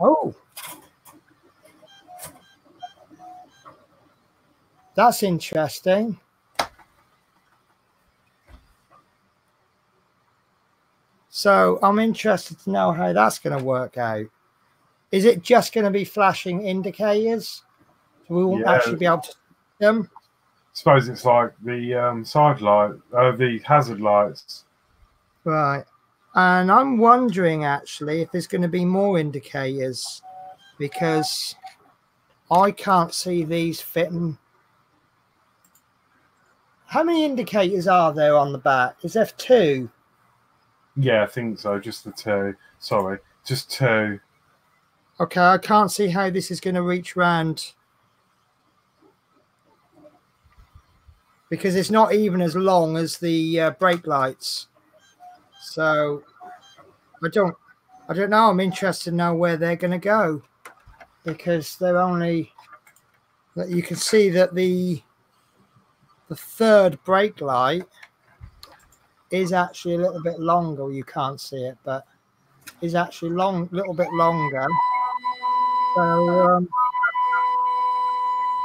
Oh, that's interesting. So I'm interested to know how that's going to work out. Is it just going to be flashing indicators? So we won't actually be able to see them? I suppose it's like the side light, the hazard lights. Right. And I'm wondering actually if there's going to be more indicators because I can't see these fitting. How many indicators are there on the back? Is there 2? Yeah, I think so. Just the 2. Sorry, just 2. Okay, I can't see how this is going to reach round because it's not even as long as the brake lights. So I don't know. I'm interested to know where they're going to go because they're only that you can see that the 3rd brake light is actually a little bit longer. You can't see it, but is actually a little bit longer. So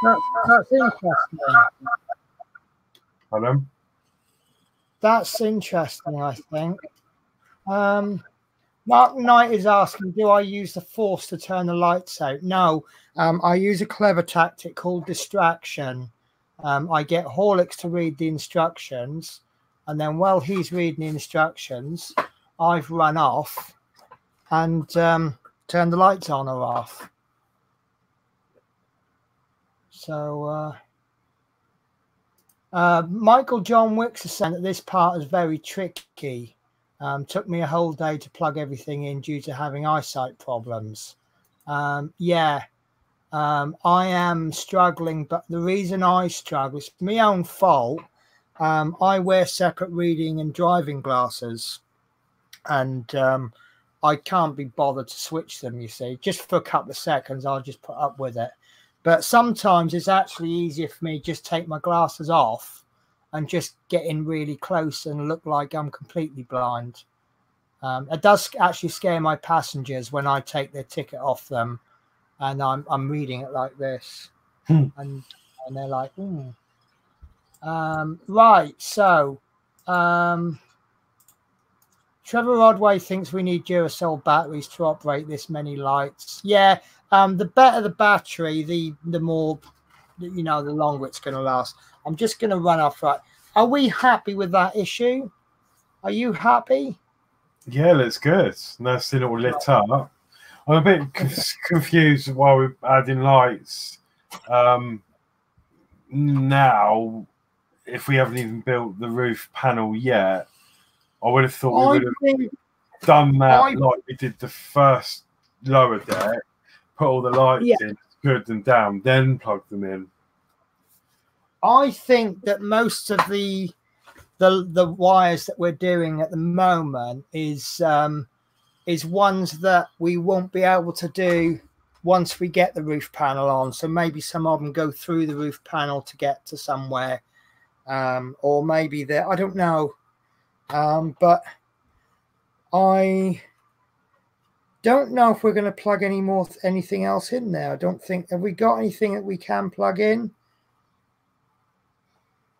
that's interesting. Hello? That's interesting, I think. Mark Knight is asking, do I use the force to turn the lights out? No, I use a clever tactic called distraction. I get Horlicks to read the instructions, and then while he's reading the instructions, I've run off and turned the lights on or off. So Michael John Wicks is saying that this part is very tricky. Took me a whole day to plug everything in due to having eyesight problems. Yeah, I am struggling, but the reason I struggle is my own fault. I wear separate reading and driving glasses, and I can't be bothered to switch them, you see. Just for a couple of seconds, I'll just put up with it. But sometimes it's actually easier for me just take my glasses off and just get in really close and look like I'm completely blind. It does actually scare my passengers when I take their ticket off them and I'm reading it like this. And they're like, right, so Trevor Rodway thinks we need Duracell batteries to operate this many lights. Yeah, the better the battery, the more, the longer it's going to last. I'm just going to run off. Right. Are we happy with that issue? Are you happy? Yeah, that's good. That's still all lit up. I'm a bit confused why we're adding lights now if we haven't even built the roof panel yet. I would have thought we would have done that like we did the first lower deck, put all the lights in, good and down, then plug them in. I think that most of the wires that we're doing at the moment is ones that we won't be able to do once we get the roof panel on. So maybe some of them go through the roof panel to get to somewhere, or maybe there. I don't know. But I don't know if we're going to plug anything else in there. I don't think. Have we got anything that we can plug in?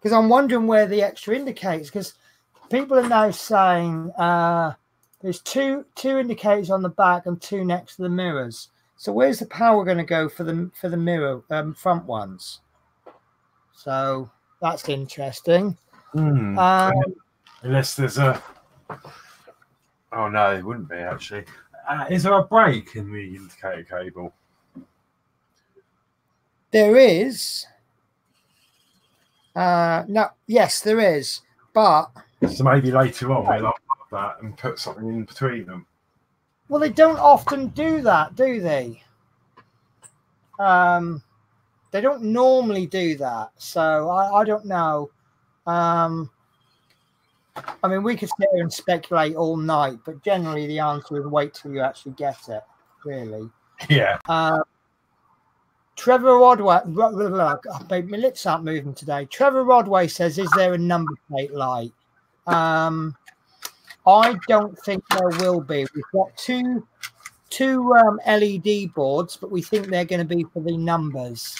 because I'm wondering where the extra indicators, because people are now saying there's two indicators on the back and 2 next to the mirrors. So where's the power going to go for the mirror front ones? So that's interesting. Unless there's a... Oh, no, it wouldn't be, actually. Is there a break in the indicator cable? There is. No, yes, there is. But... So maybe later on we'll upload that and put something in between them. Well, they don't often do that, do they? They don't normally do that. So I don't know. I mean, we could sit here and speculate all night, but generally the answer is wait till you actually get it, really. Yeah. Trevor Rodway, my lips aren't moving today. Trevor Rodway says, is there a number plate light? I don't think there will be. We've got two LED boards, but we think they're going to be for the numbers.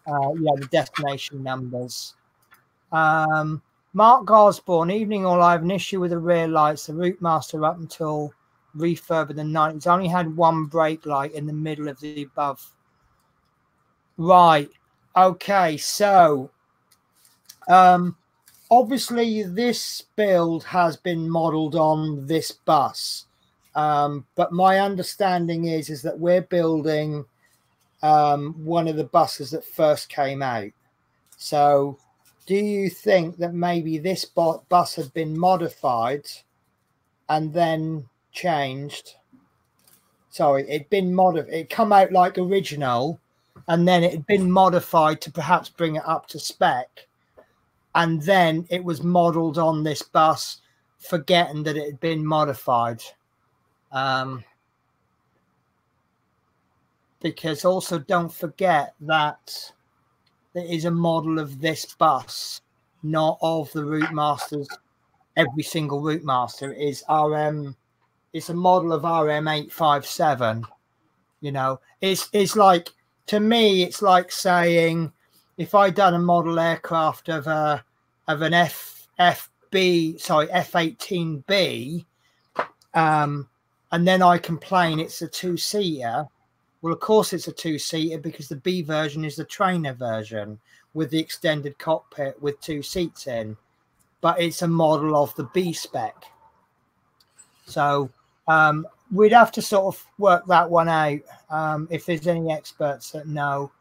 The destination numbers. Mark Gosborne, evening all. I have an issue with the rear lights. The Routemaster up until refurb in the 90s only had one brake light in the middle of the above. Right. Okay. So, obviously this build has been modeled on this bus. But my understanding is that we're building one of the buses that first came out. So do you think that maybe this bus had been modified and then changed? Sorry, it'd been modified. It come out like original, and then it had been modified to perhaps bring it up to spec. And then it was modeled on this bus, forgetting that it had been modified. Because also don't forget that there is a model of this bus, not of the Routemaster's. Every single Routemaster is RM. It's a model of RM857. You know, it's like, to me, it's like saying if I done a model aircraft of an F-18B, and then I complain it's a 2-seater. Well, of course it's a 2-seater because the B version is the trainer version with the extended cockpit with 2 seats in, but it's a model of the B spec. So we'd have to sort of work that one out if there's any experts that know.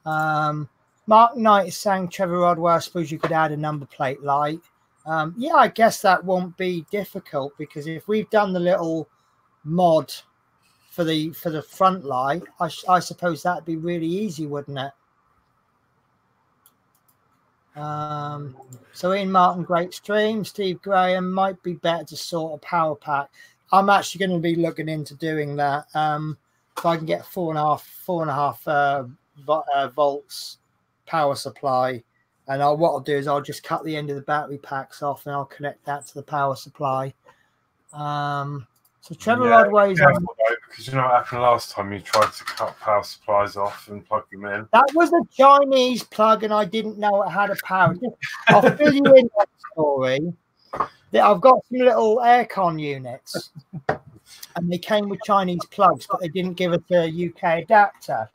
Mark Knight is saying, Trevor Rodwell, I suppose you could add a number plate light. Yeah, I guess that won't be difficult, because if we've done the little mod for the front light, I suppose that'd be really easy, wouldn't it? So Ian Martin, great stream. Steve Graham, might be better to sort a power pack. I'm actually going to be looking into doing that. If I can get 4.5 volts power supply, and what I'll do is I'll just cut the end of the battery packs off and I'll connect that to the power supply. So Trevor Rodway's on, because you know what happened last time you tried to cut power supplies off and plug them in. That was a Chinese plug, and I didn't know it had a power. I'll fill you in that story. I've got some little aircon units, and they came with Chinese plugs, but they didn't give us a UK adapter.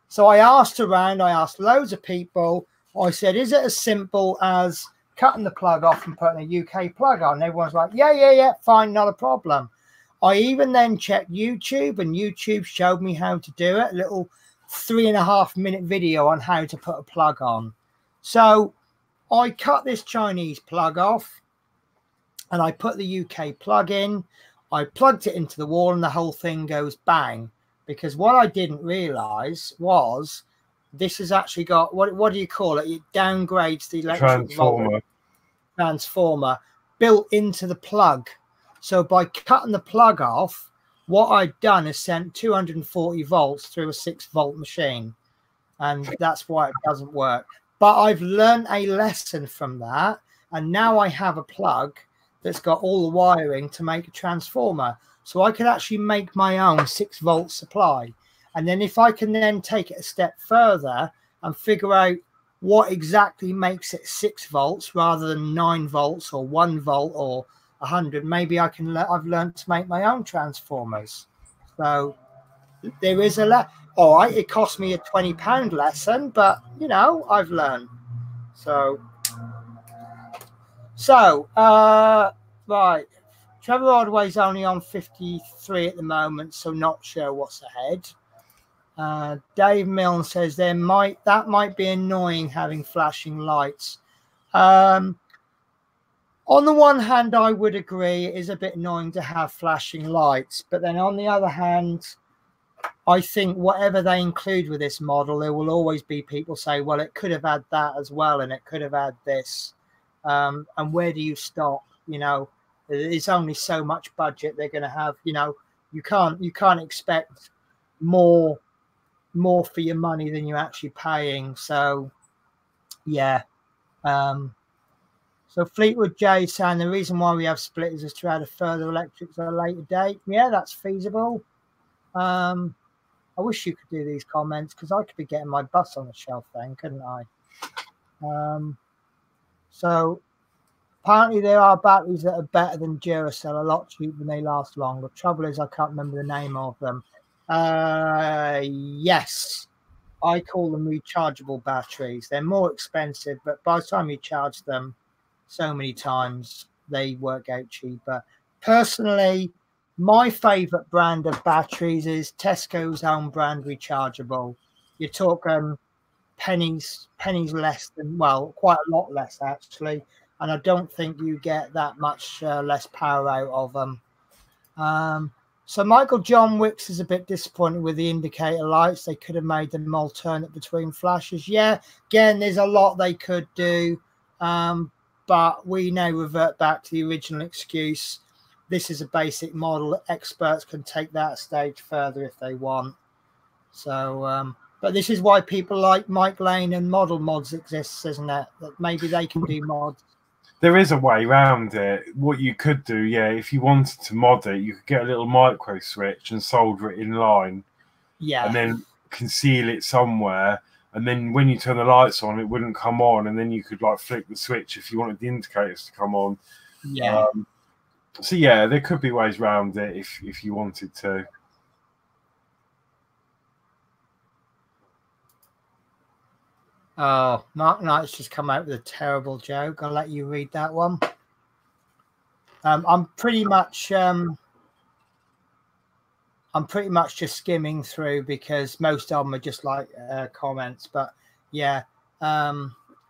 So I asked around. I asked loads of people. I said, "Is it as simple as cutting the plug off and putting a UK plug on?" And everyone's like, "Yeah, fine, not a problem." I even then checked YouTube, and YouTube showed me how to do it. A little 3.5-minute video on how to put a plug on. So I cut this Chinese plug off and I put the UK plug in. I plugged it into the wall and the whole thing goes bang. Because what I didn't realize was this has actually got, what do you call it? It downgrades the electric transformer built into the plug. So by cutting the plug off, what I'd done is sent 240 volts through a 6-volt machine. And that's why it doesn't work. But I've learned a lesson from that. And now I have a plug that's got all the wiring to make a transformer. So I could actually make my own 6-volt supply. And then if I can then take it a step further and figure out, what exactly makes it 6 volts rather than 9 volts or 1 volt or 100. Maybe I can. I've learned to make my own transformers. So there is a all right. It cost me a £20 lesson, but you know I've learned. So right. Trevor Ordway's only on 53 at the moment, so not sure what's ahead. Dave Milne says that might be annoying having flashing lights. On the one hand, I would agree it is a bit annoying to have flashing lights, but then on the other hand, I think whatever they include with this model, there will always be people say, well, it could have had that as well, and it could have had this. And where do you stop? You know, it's only so much budget they're going to have. You know, you can't expect more for your money than you're actually paying. So yeah. So Fleetwood J saying the reason why we have splitters is to add a further electrics at a later date. Yeah, that's feasible. I wish you could do these comments because I could be getting my bus on the shelf then, couldn't I? So apparently there are batteries that are better than Duracell, a lot cheaper and they last longer. Trouble is I can't remember the name of them. Yes, I call them rechargeable batteries. They're more expensive, but by the time you charge them so many times, they work out cheaper. Personally, my favorite brand of batteries is Tesco's own brand rechargeable. You're talking pennies less than, well, quite a lot less actually. And I don't think you get that much less power out of them. So Michael John Wicks is a bit disappointed with the indicator lights. They could have made them alternate between flashes. Yeah, again, there's a lot they could do. But we now revert back to the original excuse. This is a basic model. Experts can take that a stage further if they want. So, but this is why people like Mike Lane and Model Mods exists, isn't it? That maybe they can do mods. There is a way around it. What you could do, yeah, if you wanted to mod it, you could get a little micro switch and solder it in line. Yeah. And then conceal it somewhere. And then when you turn the lights on, it wouldn't come on. And then you could like flick the switch if you wanted the indicators to come on. Yeah. So yeah, there could be ways around it if you wanted to. Oh, Mark Knight's just come out with a terrible joke. I'll let you read that one. I'm pretty much just skimming through because most of them are just like comments. But yeah,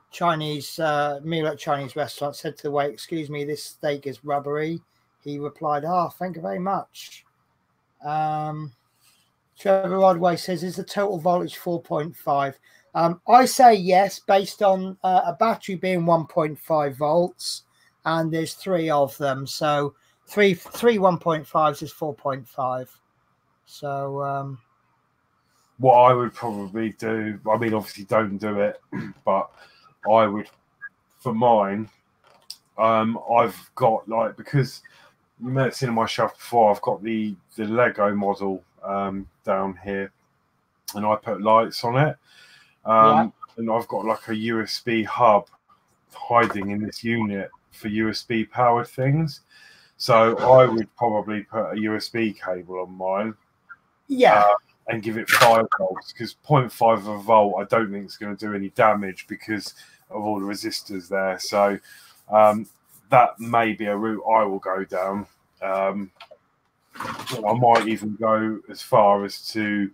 Chinese meal at Chinese restaurant said to the waiter, "Excuse me, this steak is rubbery." He replied, "Oh, thank you very much." Trevor Rodway says, "Is the total voltage 4.5?" I say yes, based on a battery being 1.5 volts, and there's 3 of them. So three 1.5s is 4.5. So what I would probably do, I mean, obviously don't do it, but I would, for mine, I've got like, because you may have seen on my shelf before, I've got the Lego model down here, and I put lights on it. And I've got like a USB hub hiding in this unit for USB powered things. So I would probably put a USB cable on mine. Yeah. And give it 5 volts, because 0.5 of a volt I don't think it's going to do any damage because of all the resistors there. So that may be a route I will go down. I might even go as far as to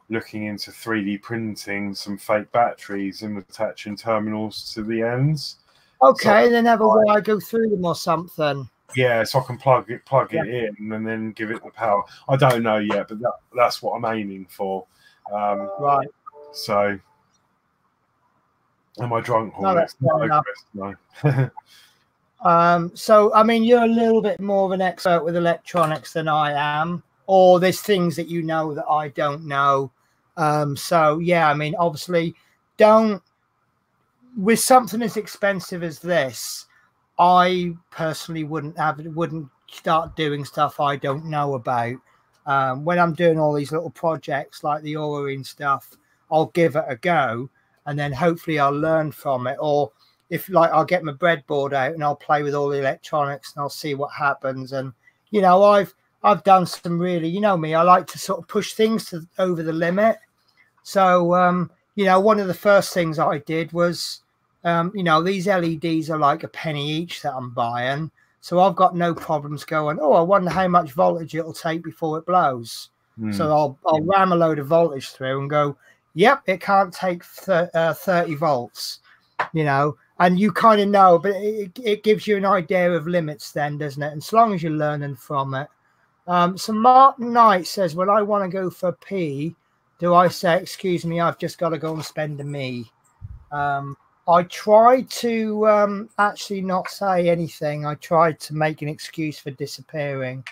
looking into 3D printing some fake batteries and attaching terminals to the ends. Okay, so, then have a wire go through them or something. Yeah, so I can plug it in and then give it the power. I don't know yet, but that's what I'm aiming for. Right. So, am I drunk? No. So, I mean, you're a little bit more of an expert with electronics than I am, or there's things that you know that I don't know. So, yeah, I mean, obviously, with something as expensive as this, I personally wouldn't start doing stuff I don't know about. When I'm doing all these little projects like the Aurorine stuff, I'll give it a go. and then hopefully I'll learn from it. Or if like I'll get my breadboard out and I'll play with all the electronics and I'll see what happens. And you know, I've done some really, you know me, I like to sort of push things to over the limit. So you know, one of the first things I did was you know, these LEDs are like a penny each that I'm buying. So I've got no problems going, oh, I wonder how much voltage it'll take before it blows. So I'll ram a load of voltage through and go, yep, it can't take 30 volts, you know, and you kind of know, but it gives you an idea of limits then, doesn't it? And as long as you're learning from it. So Mark Knight says, when I want to go for a pee, do I say, excuse me, I've just got to go and spend a me? I tried to actually not say anything. I tried to make an excuse for disappearing.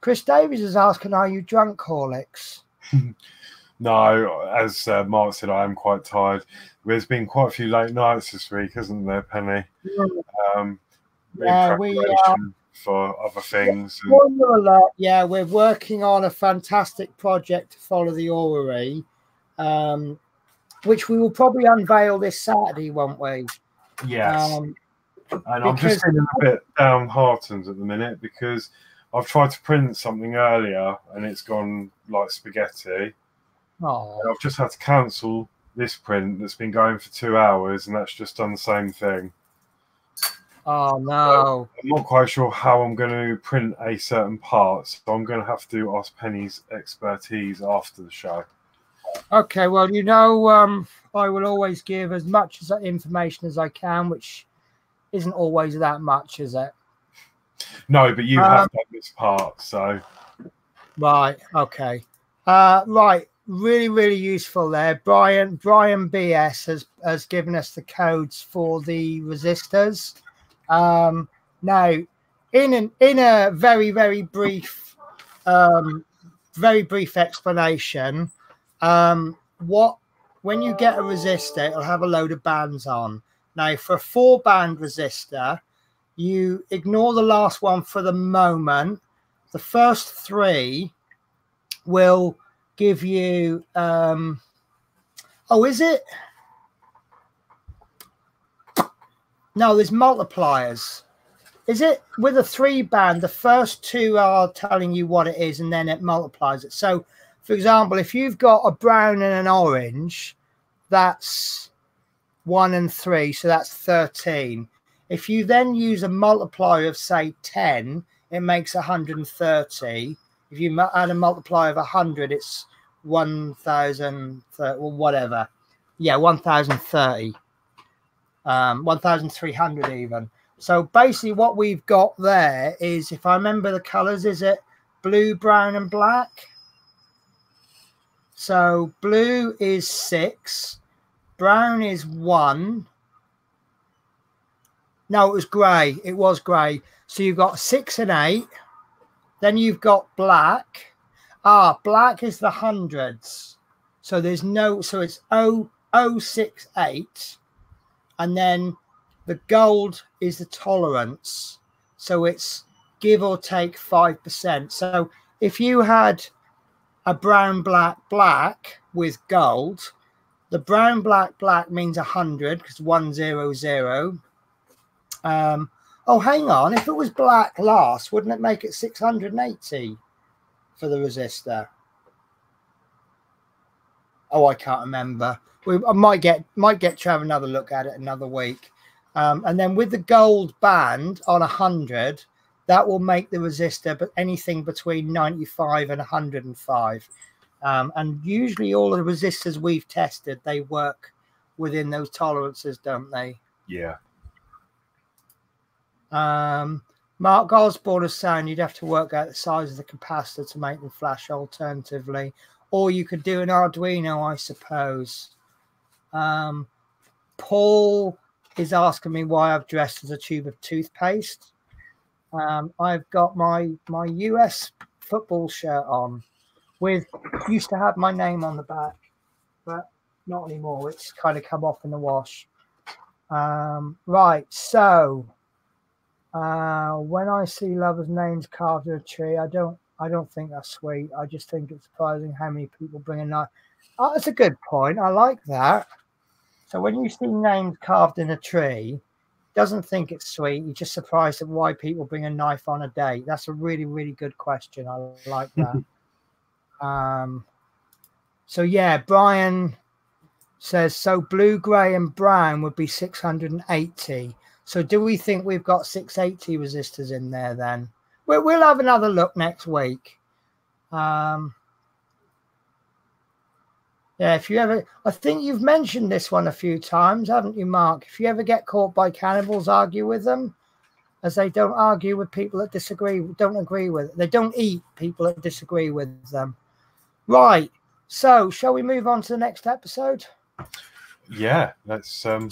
Chris Davies is asking, are you drunk, Horlicks? No, as Mark said, I am quite tired. There's been quite a few late nights this week, hasn't there, Penny? In preparation for other things. Yeah, we're working on a fantastic project to follow the orrery, which we will probably unveil this Saturday, won't we? Yes. And I'm just feeling a bit downhearted at the minute because I've tried to print something earlier and it's gone like spaghetti. Oh. And I've just had to cancel this print that's been going for 2 hours, and that's just done the same thing. Oh no! So I'm not quite sure how I'm going to print a certain part, so I'm going to have to ask Penny's expertise after the show. Okay, well, you know, I will always give as much as information as I can, which isn't always that much, is it? No, but you have done this part, so. Right, okay. Right, really useful there. Brian BS has given us the codes for the resistors. Now, in a very brief explanation, when you get a resistor, it'll have a load of bands on. Now, for a 4-band resistor, you ignore the last one for the moment. The first 3 will give you oh, is it? No, there's multipliers. Is it with a 3-band? The first 2 are telling you what it is, and then it multiplies it. So, for example, if you've got a brown and an orange, that's 1 and 3, so that's 13. If you then use a multiplier of, say, 10, it makes 130. If you add a multiplier of 100, it's 1,000, or whatever. Yeah, 1,030. 1,300 even. So basically what we've got there is, if I remember the colors, is it blue, brown, and black? So blue is 6, brown is 1. No, it was grey. It was grey. So you've got 6 and 8. Then you've got black. Black is the hundreds. So there's no, so it's 0068. And then the gold is the tolerance. So it's give or take 5%. So if you had a brown, black with gold, the brown, black means 100 because 100. Oh, hang on. If it was black last, wouldn't it make it 680 for the resistor? Oh, I can't remember. I might get to have another look at it another week. And then with the gold band on 100, that will make the resistor but anything between 95 and 105. And usually all of the resistors we've tested, they work within those tolerances, don't they? Yeah. Mark Osborne is saying you'd have to work out the size of the capacitor to make them flash alternatively, or you could do an Arduino, I suppose. Paul is asking me why I've dressed as a tube of toothpaste. I've got my US football shirt on with, used to have my name on the back, but not anymore. It's kind of come off in the wash. Right, so when I see lovers' names carved in a tree, I don't think that's sweet. I just think it's surprising how many people bring a knife. Oh, that's a good point. I like that. So when you see names carved in a tree, doesn't think it's sweet. You're just surprised at why people bring a knife on a date. That's a really, really good question. I like that. So yeah, Brian says, so blue, grey and brown would be 680. So do we think we've got 680 resistors in there then? We'll have another look next week. Yeah, if you ever, I think you've mentioned this one a few times, haven't you, Mark? If you ever get caught by cannibals, argue with them, as they don't argue with people that disagree, don't agree with. They don't eat people that disagree with them. Right. So, shall we move on to the next episode? Yeah, let's tough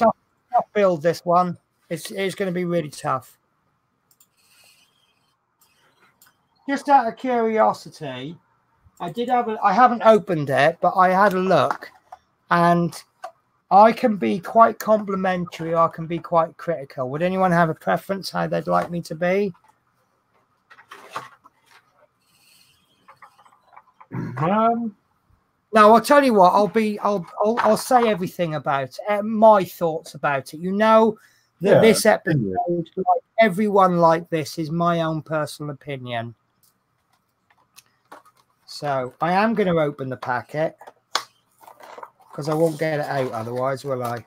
build this one. It's going to be really tough. Just out of curiosity, I haven't opened it, but I had a look, and I can be quite complimentary or I can be quite critical. Would anyone have a preference how they'd like me to be? No, I'll tell you what. I'll say everything about it, my thoughts about it. You know that this episode, like everyone like this, is my own personal opinion. So I am going to open the packet because I won't get it out otherwise, will I?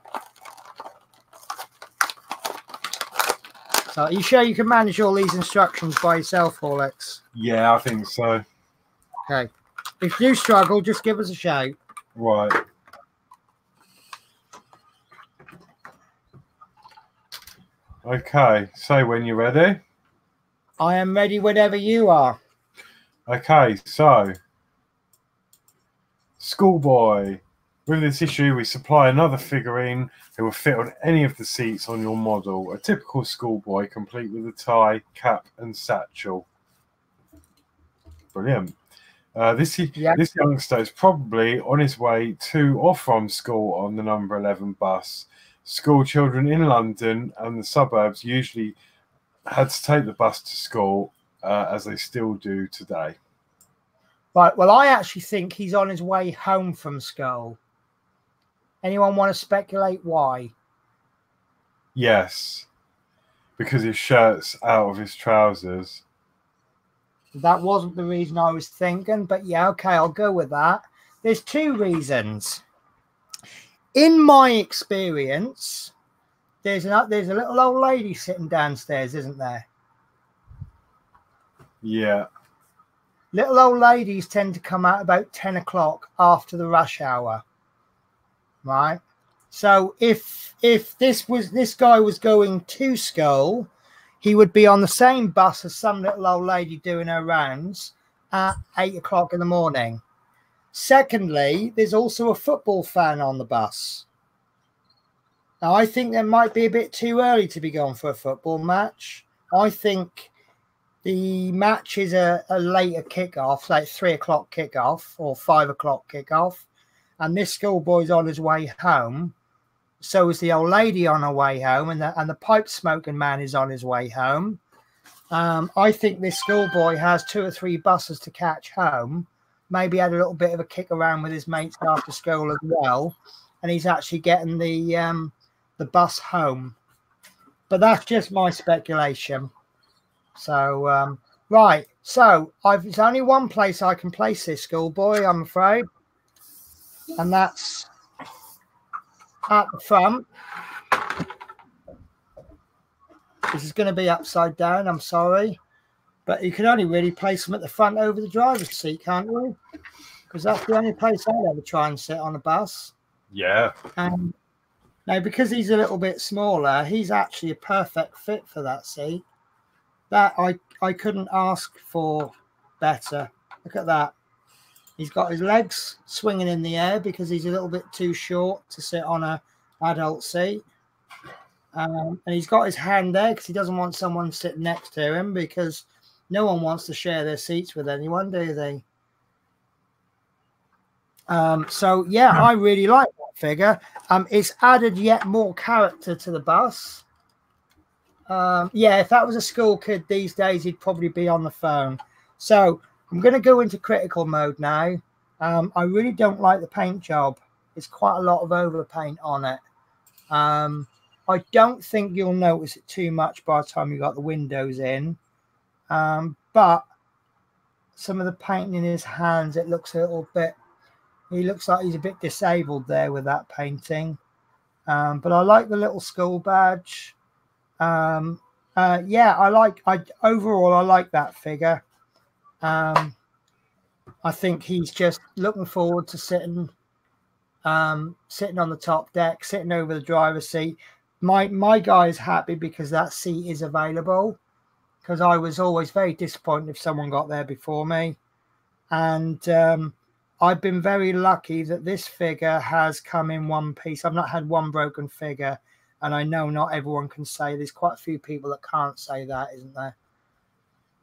So are you sure you can manage all these instructions by yourself, Horlicks? Yeah, I think so. Okay. If you struggle, just give us a shout. Right. Okay, say when you're ready. I am ready whenever you are. Okay, so Schoolboy. With this issue, we supply another figurine who will fit on any of the seats on your model. A typical schoolboy, complete with a tie, cap, and satchel. Brilliant. This youngster is probably on his way to or from school on the number 11 bus. School children in London and the suburbs usually had to take the bus to school, as they still do today. Right, well, I actually think he's on his way home from school. Anyone want to speculate why? Yes, because his shirt's out of his trousers. That wasn't the reason I was thinking, but yeah, okay, I'll go with that. There's two reasons. In my experience, there's a little old lady sitting downstairs, isn't there? Yeah. Little old ladies tend to come out about 10 o'clock after the rush hour, right? So if this guy was going to school, he would be on the same bus as some little old lady doing her rounds at 8 o'clock in the morning. Secondly, there's also a football fan on the bus. Now, I think that might be a bit too early to be going for a football match. I think the match is a later kickoff, like 3 o'clock kickoff or 5 o'clock kickoff. And this schoolboy's on his way home. So is the old lady on her way home, and the pipe smoking man is on his way home. I think this schoolboy has 2 or 3 buses to catch home. Maybe had a little bit of a kick around with his mates after school as well, and he's actually getting the bus home. But that's just my speculation. So right, so there's only one place I can place this schoolboy, I'm afraid, and that's at the front. This is going to be upside down, I'm sorry, but you can only really place him at the front over the driver's seat, can't you? Because that's the only place I'd ever try and sit on a bus. Yeah. Now, because he's a little bit smaller, he's actually a perfect fit for that seat. That I couldn't ask for better. Look at that. He's got his legs swinging in the air because he's a little bit too short to sit on an adult seat. And he's got his hand there because he doesn't want someone sitting next to him, because no one wants to share their seats with anyone, do they? So, yeah, I really like that figure. It's added yet more character to the bus. Yeah, if that was a school kid these days, he'd probably be on the phone. So I'm going to go into critical mode now. I really don't like the paint job. It's quite a lot of overpaint on it. I don't think you'll notice it too much by the time you got the windows in. But some of the paint in his hands, it looks a little bit, he looks like he's a bit disabled there with that painting. But I like the little skull badge. Yeah, overall, I like that figure. I think he's just looking forward to sitting on the top deck, sitting over the driver's seat. My guy is happy because that seat is available, because I was always very disappointed if someone got there before me. And I've been very lucky that this figure has come in one piece. I've not had one broken figure, and I know not everyone can say. There's quite a few people that can't say that, isn't there?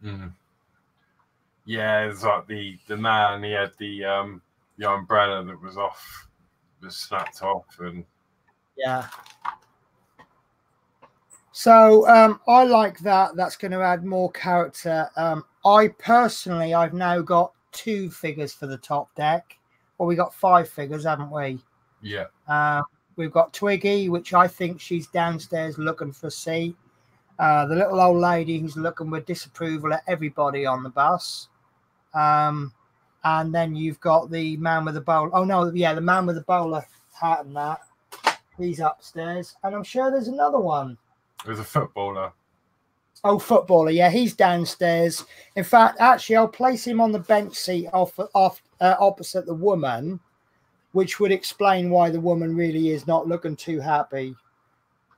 Mm. Yeah, it's like the man, he had the umbrella that was snapped off, and yeah. So I like that. That's going to add more character. I've now got 2 figures for the top deck. Well, we got 5 figures, haven't we? Yeah. We've got Twiggy, which I think she's downstairs looking for a seat. The little old lady who's looking with disapproval at everybody on the bus. And then you've got the man with the bowler. Oh, no, yeah, the man with the bowler hat and that. He's upstairs. And I'm sure there's another one. There's a footballer. Oh, footballer. Yeah, he's downstairs. In fact, actually, I'll place him on the bench seat opposite the woman, which would explain why the woman really is not looking too happy.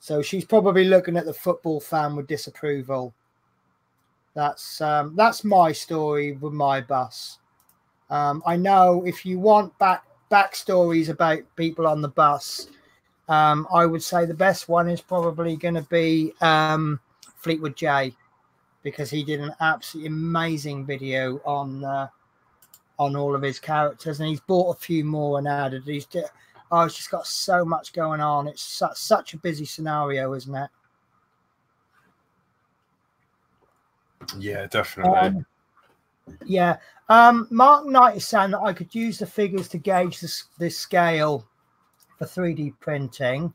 So she's probably looking at the football fan with disapproval. That's my story with my bus. I know if you want backstories about people on the bus, I would say the best one is probably going to be Fleetwood J, because he did an absolutely amazing video on all of his characters, and he's bought a few more and added. It's just got so much going on. It's such a busy scenario, isn't it? Yeah, definitely. Yeah. Mark Knight is saying that I could use the figures to gauge the scale for 3D printing.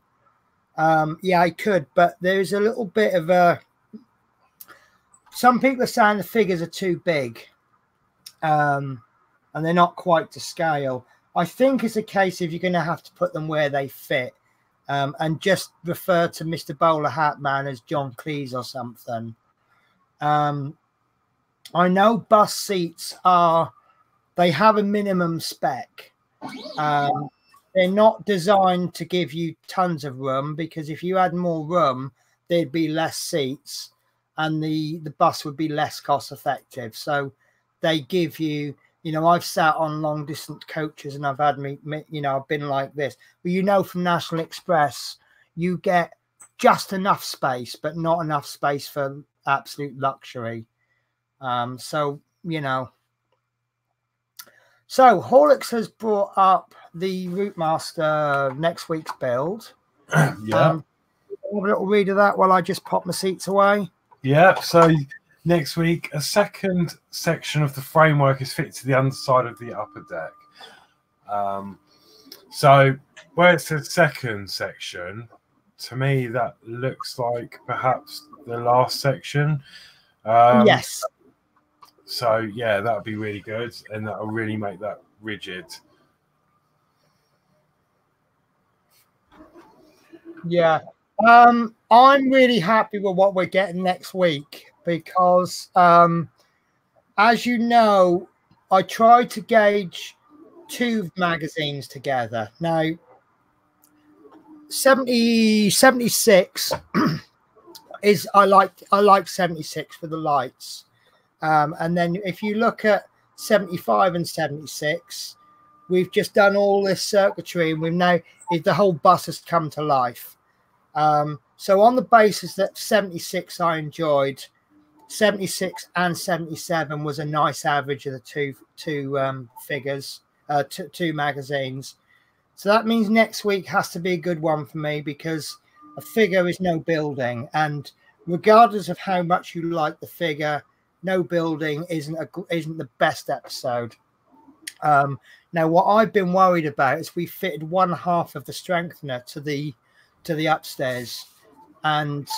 Yeah, I could, but there's a little bit of a... Some people are saying the figures are too big, and they're not quite to scale. I think it's a case of you're going to have to put them where they fit, and just refer to Mr. Bowler Hat Man as John Cleese or something. I know bus seats they have a minimum spec. They're not designed to give you tons of room, because if you had more room, there'd be less seats and the bus would be less cost effective. So they give you, I've sat on long distance coaches and I've had I've been like this. But from National Express, you get just enough space, but not enough space for absolute luxury. So Horlicks has brought up the Routemaster next week's build. Yeah. Have a little read of that while I just pop my seats away. Yeah. So next week, a second section of the framework is fitted to the underside of the upper deck. So where it says second section, to me that looks like perhaps the last section. Yes. So yeah, that would be really good, and that will really make that rigid. Yeah. I'm really happy with what we're getting next week, because as you know, I tried to gauge 2 magazines together. Now 76 is I like 76 for the lights. And then if you look at 75 and 76, we've just done all this circuitry, and the whole bus has come to life. So on the basis that 76 I enjoyed, 76 and 77 was a nice average of the two figures, two magazines. So that means next week has to be a good one for me, because a figure is no building, and regardless of how much you like the figure, no building isn't the best episode. Now, what I've been worried about is we fitted one half of the strengthener to the upstairs, and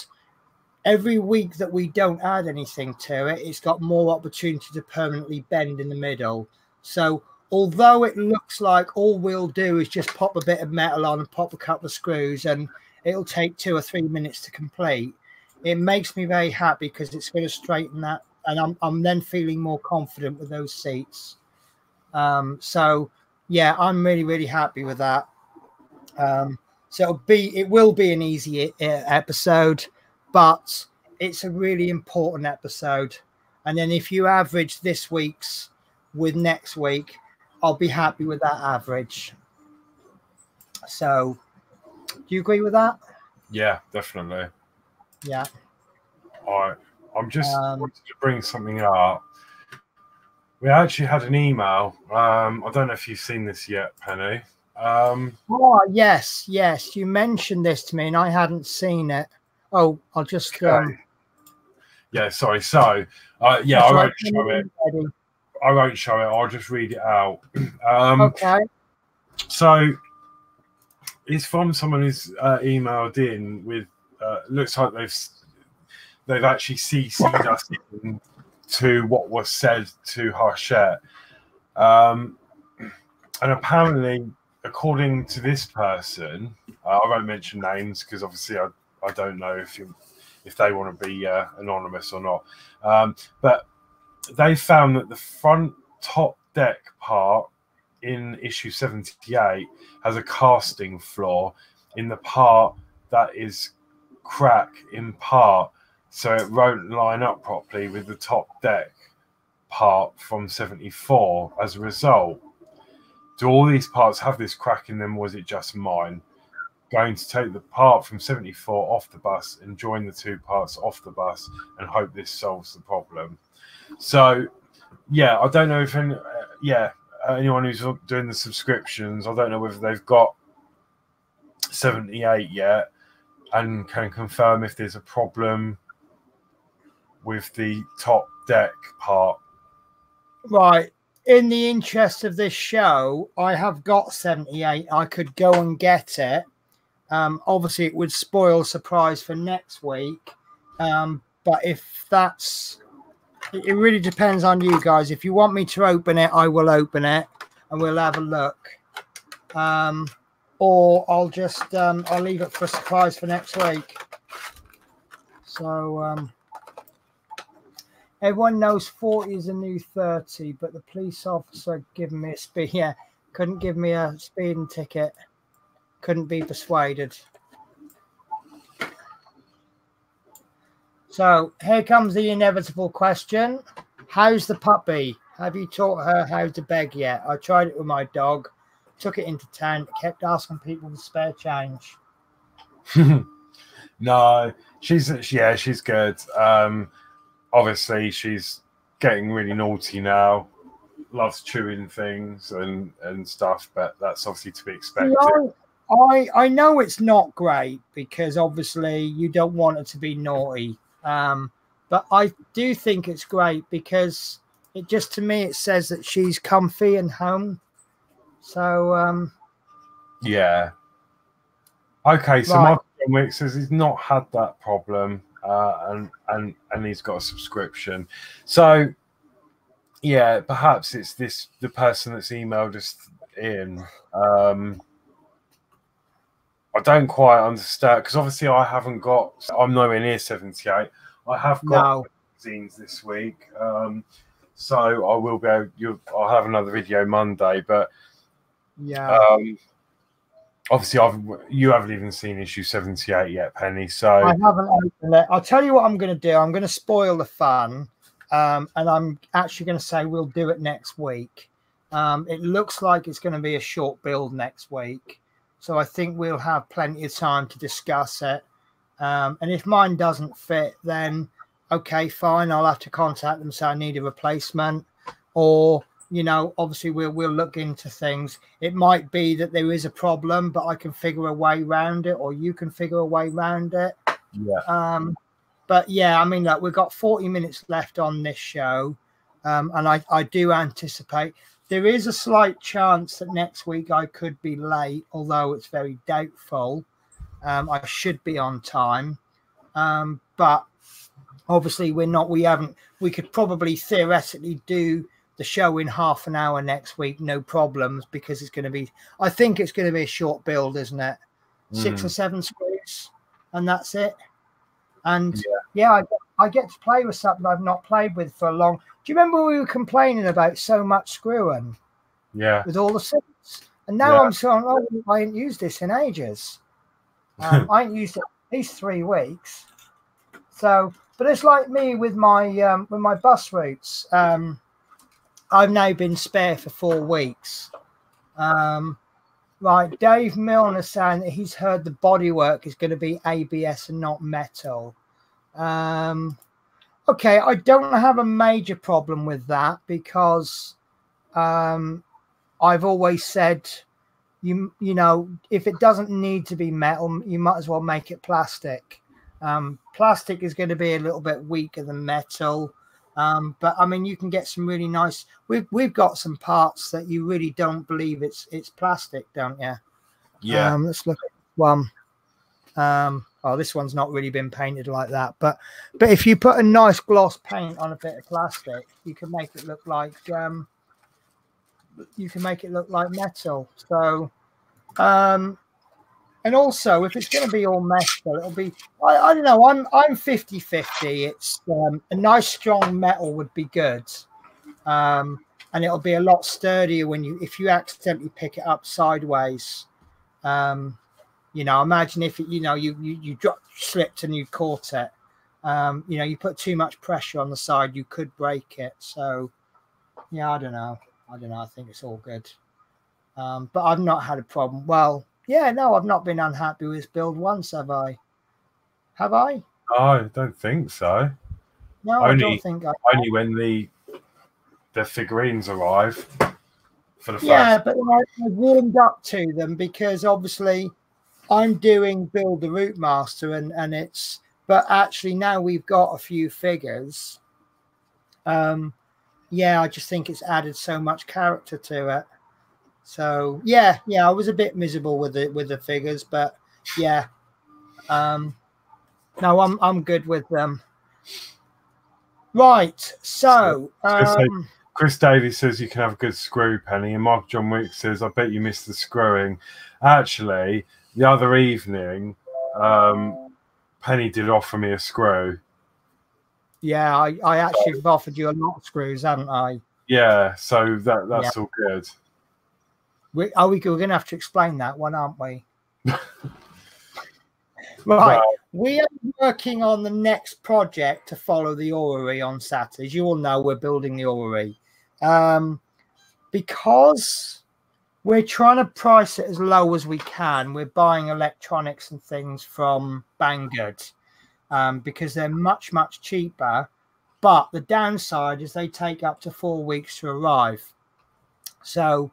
every week that we don't add anything to it, it's got more opportunity to permanently bend in the middle. So although it looks like all we'll do is just pop a bit of metal on and pop a couple of screws and it'll take 2 or 3 minutes to complete, it makes me very happy because it's going to straighten that, and I'm then feeling more confident with those seats. So yeah, I'm really happy with that. So it will be an easy episode, but it's a really important episode. And then if you average this week's with next week, I'll be happy with that average. So do you agree with that? Yeah, definitely. Yeah. I'm just wanted to bring something up. We actually had an email. I don't know if you've seen this yet, Penny. Oh, yes. You mentioned this to me and I hadn't seen it. Oh, I'll just... Okay. Yeah, sorry. So, yeah, I won't show it. I won't show it. I'll just read it out. Okay. So, it's from someone who's emailed in with... looks like they've actually CC'd us to what was said to Hachette. And apparently, according to this person, I won't mention names because obviously I don't know if they want to be anonymous or not. But they found that the front top deck part in issue 78 has a casting flaw in the part that is crack in part, so it won't line up properly with the top deck part from 74. As a result, do all these parts have this crack in them, or was it just mine? Going to take the part from 74 off the bus and join the two parts off the bus and hope this solves the problem. So yeah, I don't know if anyone who's doing the subscriptions, I don't know whether they've got 78 yet and can confirm if there's a problem with the top deck part. Right. In the interest of this show, I have got 78. I could go and get it. Obviously, it would spoil surprise for next week. But if that's... It really depends on you guys. If you want me to open it, I will open it and we'll have a look. Or I'll just... I'll leave it for a surprise for next week. So... everyone knows 40 is a new 30, but the police officer giving me a speed, couldn't give me a speeding ticket. Couldn't be persuaded. So here comes the inevitable question. How's the puppy? Have you taught her how to beg yet? I tried it with my dog, took it into town, kept asking people for spare change. No, she's good. Obviously, she's getting really naughty now. Loves chewing things and stuff, but that's obviously to be expected. I know it's not great because obviously you don't want her to be naughty. But I do think it's great because it just, to me, it says that she's comfy and home. So, yeah. Okay, so right. Michael Wick says he's not had that problem. And he's got a subscription. So yeah, perhaps it's the person that's emailed us in. I don't quite understand because obviously I'm nowhere near 78. I have got magazines this week, so I will be I'll have another video Monday. But yeah. Obviously, you haven't even seen issue 78 yet, Penny. So I haven't opened it. I'll tell you what I'm going to do. I'm going to spoil the fun, and I'm actually going to say we'll do it next week. It looks like it's going to be a short build next week, so I think we'll have plenty of time to discuss it. And if mine doesn't fit, then okay, fine. I'll have to contact them, say I need a replacement, or obviously we'll look into things. It might be that there is a problem, but I can figure a way around it, or you can figure a way around it. Yeah. But yeah, I mean, look, we've got 40 minutes left on this show, and I do anticipate there is a slight chance that next week I could be late, although it's very doubtful. I should be on time, but obviously we're not. We could probably theoretically do the show in half an hour next week, no problems, because it's going to be. I think it's going to be a short build, isn't it? 6 or 7 screws, and that's it. And I get to play with something I've not played with for a long. Do you remember we were complaining about so much screwing? Yeah. With all the sets, and now I'm saying, oh, I ain't used this in ages. I ain't used it at least 3 weeks. So, but it's like me with my bus routes. I've now been spare for 4 weeks. Right, Dave Milner saying that he's heard the bodywork is going to be ABS and not metal. Okay, I don't have a major problem with that because I've always said, you know, if it doesn't need to be metal, you might as well make it plastic. Plastic is going to be a little bit weaker than metal. But I mean, you can get some really nice. We've got some parts that you really don't believe it's plastic, don't you? Yeah. Let's look at one. Oh, this one's not really been painted like that, but if you put a nice gloss paint on a bit of plastic, you can make it look like metal. So, and also, if it's going to be all metal, it'll be, I don't know, I'm 50-50. It's a nice strong metal would be good. And it'll be a lot sturdier if you accidentally pick it up sideways. You know, imagine if you slipped and you caught it. You know, you put too much pressure on the side, you could break it. So, yeah, I don't know. I think it's all good. But I've not had a problem. Well, yeah, no, I've not been unhappy with this build once, have I? Have I? I don't think so. No, I don't think I have. Only when the figurines arrive for the first. But I warmed up to them because obviously I'm doing Build the Route Master and it's, but actually now we've got a few figures. Yeah, I just think it's added so much character to it. So yeah, I was a bit miserable with the figures, but yeah, no, I'm good with them. Right, so Chris Davies says you can have a good screw, Penny, and Mark John Wick says I bet you missed the screwing. Actually, the other evening, Penny did offer me a screw. Yeah, I actually have offered you a lot of screws, haven't I? Yeah, so that's all good. We're going to have to explain that one, aren't we? Right. We are working on the next project to follow the orrery on Saturday. As you all know, we're building the orrery. Because we're trying to price it as low as we can. We're buying electronics and things from Banggood because they're much, much cheaper. But the downside is they take up to 4 weeks to arrive. So...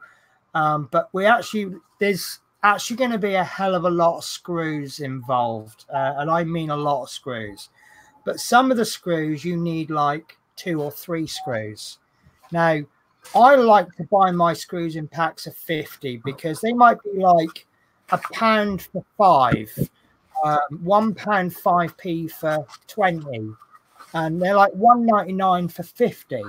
but there's actually going to be a hell of a lot of screws involved. And I mean a lot of screws. But some of the screws, you need like 2 or 3 screws. Now, I like to buy my screws in packs of 50 because they might be like £1 for 5, £1 5p for 20. And they're like £1.99 for 50.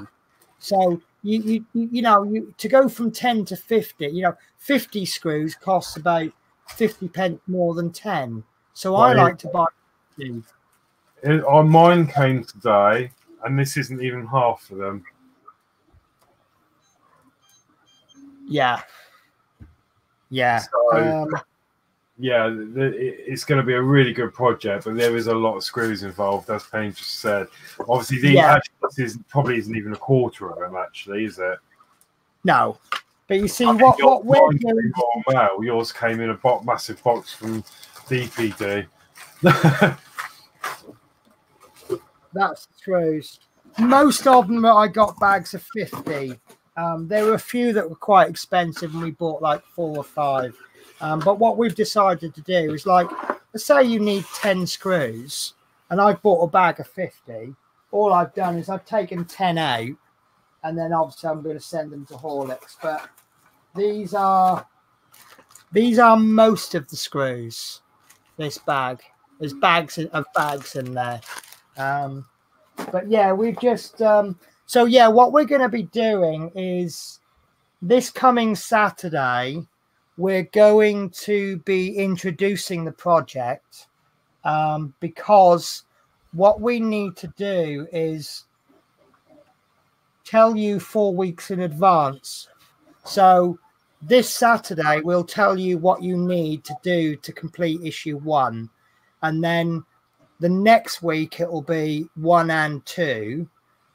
So you know, to go from 10 to 50, 50 screws costs about 50 pence more than 10. So I like to buy 50. Mine came today, and this isn't even half of them. Yeah. So, it's going to be a really good project, but there is a lot of screws involved, as Penny just said. Obviously, this probably isn't even a quarter of them, actually, is it? No. But you see, what we're doing... Mail. Yours came in a massive box from DPD. That's the screws. Most of them I got bags of 50. There were a few that were quite expensive, and we bought like 4 or 5. But what we've decided to do is, like, let's say you need 10 screws and I've bought a bag of 50. All I've done is I've taken 10 out and then obviously I'm going to send them to Horlicks. But these are most of the screws. This bag, there's bags of bags in there. But yeah, we've just so yeah, what we're going to be doing is this coming Saturday, we're going to be introducing the project, because what we need to do is tell you 4 weeks in advance. So this Saturday, we'll tell you what you need to do to complete issue 1. And then the next week, it will be 1 and 2.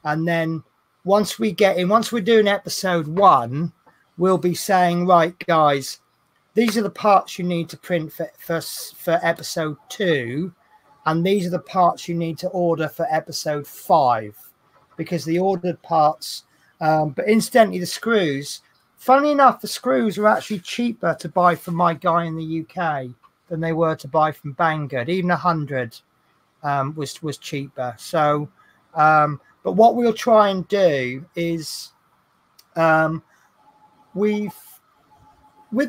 And then once we're doing episode 1, we'll be saying, right, guys, these are the parts you need to print for episode 2. And these are the parts you need to order for episode 5. Because the ordered parts, but incidentally, the screws, funnily enough, the screws were actually cheaper to buy from my guy in the UK than they were to buy from Banggood. Even 100 was cheaper. So, but what we'll try and do is, with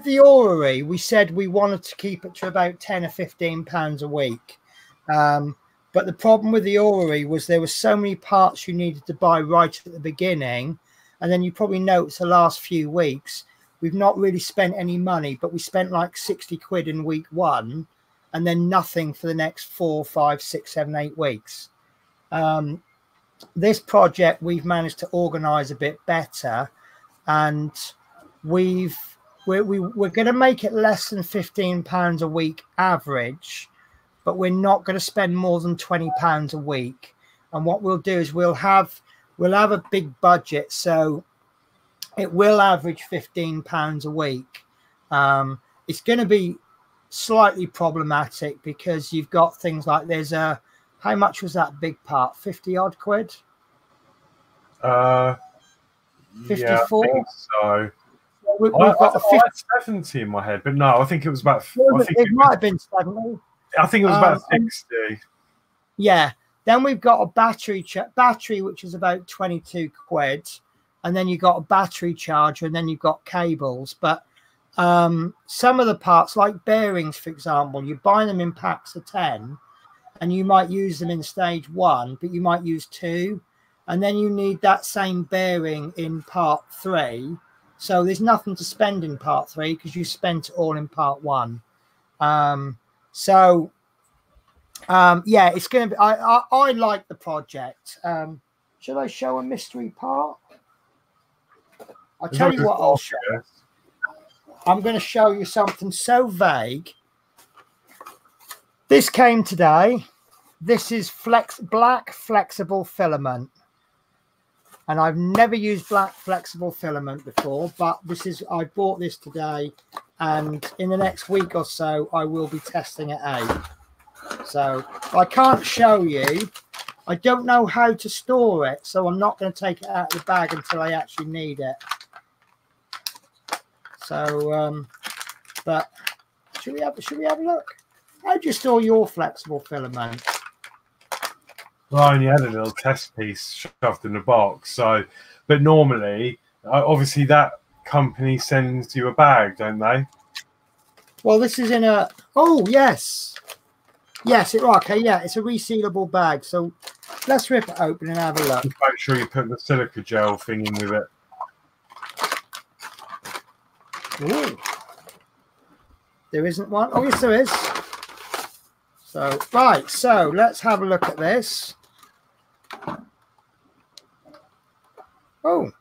the orrery, we said we wanted to keep it to about £10 or £15 a week. But the problem with the orrery was there were so many parts you needed to buy right at the beginning. And then you probably noticed the last few weeks, we've not really spent any money, but we spent like 60 quid in week 1 and then nothing for the next 4, 5, 6, 7, 8 weeks. This project we've managed to organize a bit better, and we're going to make it less than £15 a week average, but we're not going to spend more than £20 a week. And what we'll do is we'll have a big budget, so it will average £15 a week. It's going to be slightly problematic because you've got things like how much was that big part? 50 odd quid? 54? Yeah, I think so. We've got I had 70 in my head, but no, I think it was about. It might have been 70. I think it was about 60. Yeah. Then we've got a battery, which is about 22 quid. And then you've got a battery charger, and then you've got cables. But some of the parts, like bearings, for example, you buy them in packs of 10, and you might use them in stage 1, but you might use 2. And then you need that same bearing in part 3. So there's nothing to spend in part 3 because you spent it all in part 1. Yeah, it's going to be. I like the project. Should I show a mystery part? I'll tell you what I'll show. I'm going to show you something so vague. This came today. This is black flexible filament. And I've never used black flexible filament before, but I bought this today, and in the next week or so, I will be testing it out. So I can't show you. I don't know how to store it, so I'm not going to take it out of the bag until I actually need it. So, but should we have a look? How do you store your flexible filament? Well, I only had a little test piece shoved in the box. So, but normally, obviously, that company sends you a bag, don't they? Well, this is in a. Oh yes, yes. Okay, yeah. It's a resealable bag. So let's rip it open and have a look. Just make sure you put the silica gel thing in with it. Ooh. There isn't one. Oh yes, there is. So right. So let's have a look at this. Oh,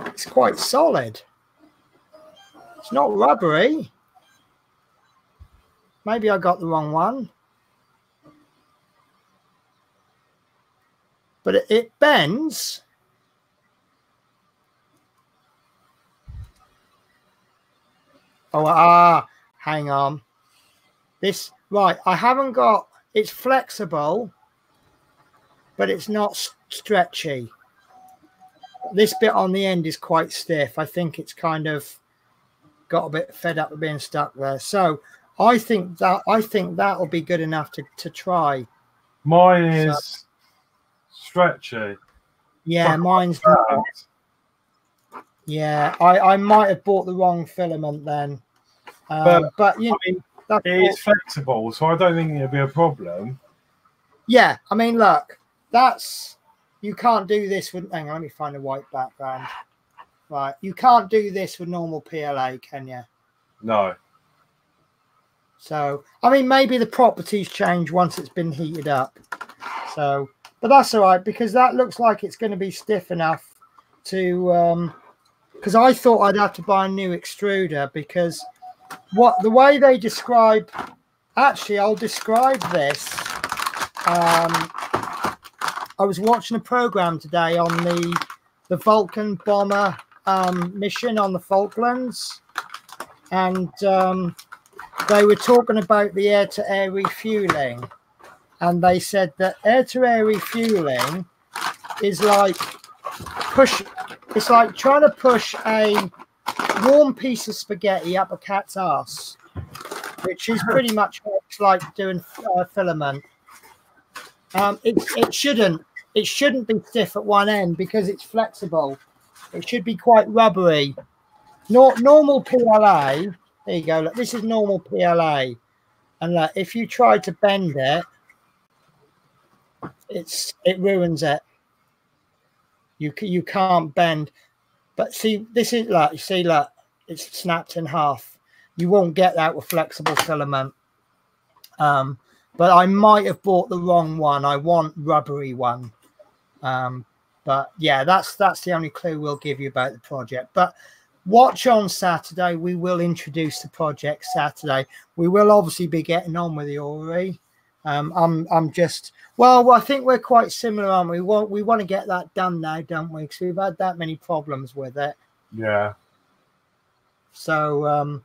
it's quite solid. It's not rubbery. Maybe I got the wrong one. But it bends. Oh, hang on. This, right, I haven't got, it's flexible, but it's not stretchy. This bit on the end is quite stiff. I think it's kind of got a bit fed up with being stuck there. So I think that'll be good enough to try. Mine is stretchy. Yeah, mine's not. Yeah, I might have bought the wrong filament then. But you know, I mean, it's flexible, so I don't think it'll be a problem. Yeah, I mean, look, you can't do this with. Hang on, let me find a white background. Right, you can't do this with normal PLA, can you? No. So, I mean, maybe the properties change once it's been heated up. So, but that's all right because that looks like it's going to be stiff enough to. Because I thought I'd have to buy a new extruder because the way they describe. Actually, I'll describe this. I was watching a program today on the Vulcan bomber mission on the Falklands, and they were talking about the air-to-air refueling, and they said that air-to-air refueling is like it's like trying to push a warm piece of spaghetti up a cat's ass, which is pretty much what it's like doing filament. It shouldn't be stiff at one end because it's flexible. It should be quite rubbery. Normal PLA. There you go. Look, this is normal PLA, and look, if you try to bend it, it ruins it. You can't bend. But see, this is like look, it's snapped in half. You won't get that with flexible filament. But I might have bought the wrong one. I want rubbery one. But yeah, that's the only clue we'll give you about the project. But watch on Saturday. We will introduce the project Saturday. We will obviously be getting on with the Ori. I'm just I think we're quite similar, aren't we? We want to get that done now, don't we? Because we've had that many problems with it. Yeah. So,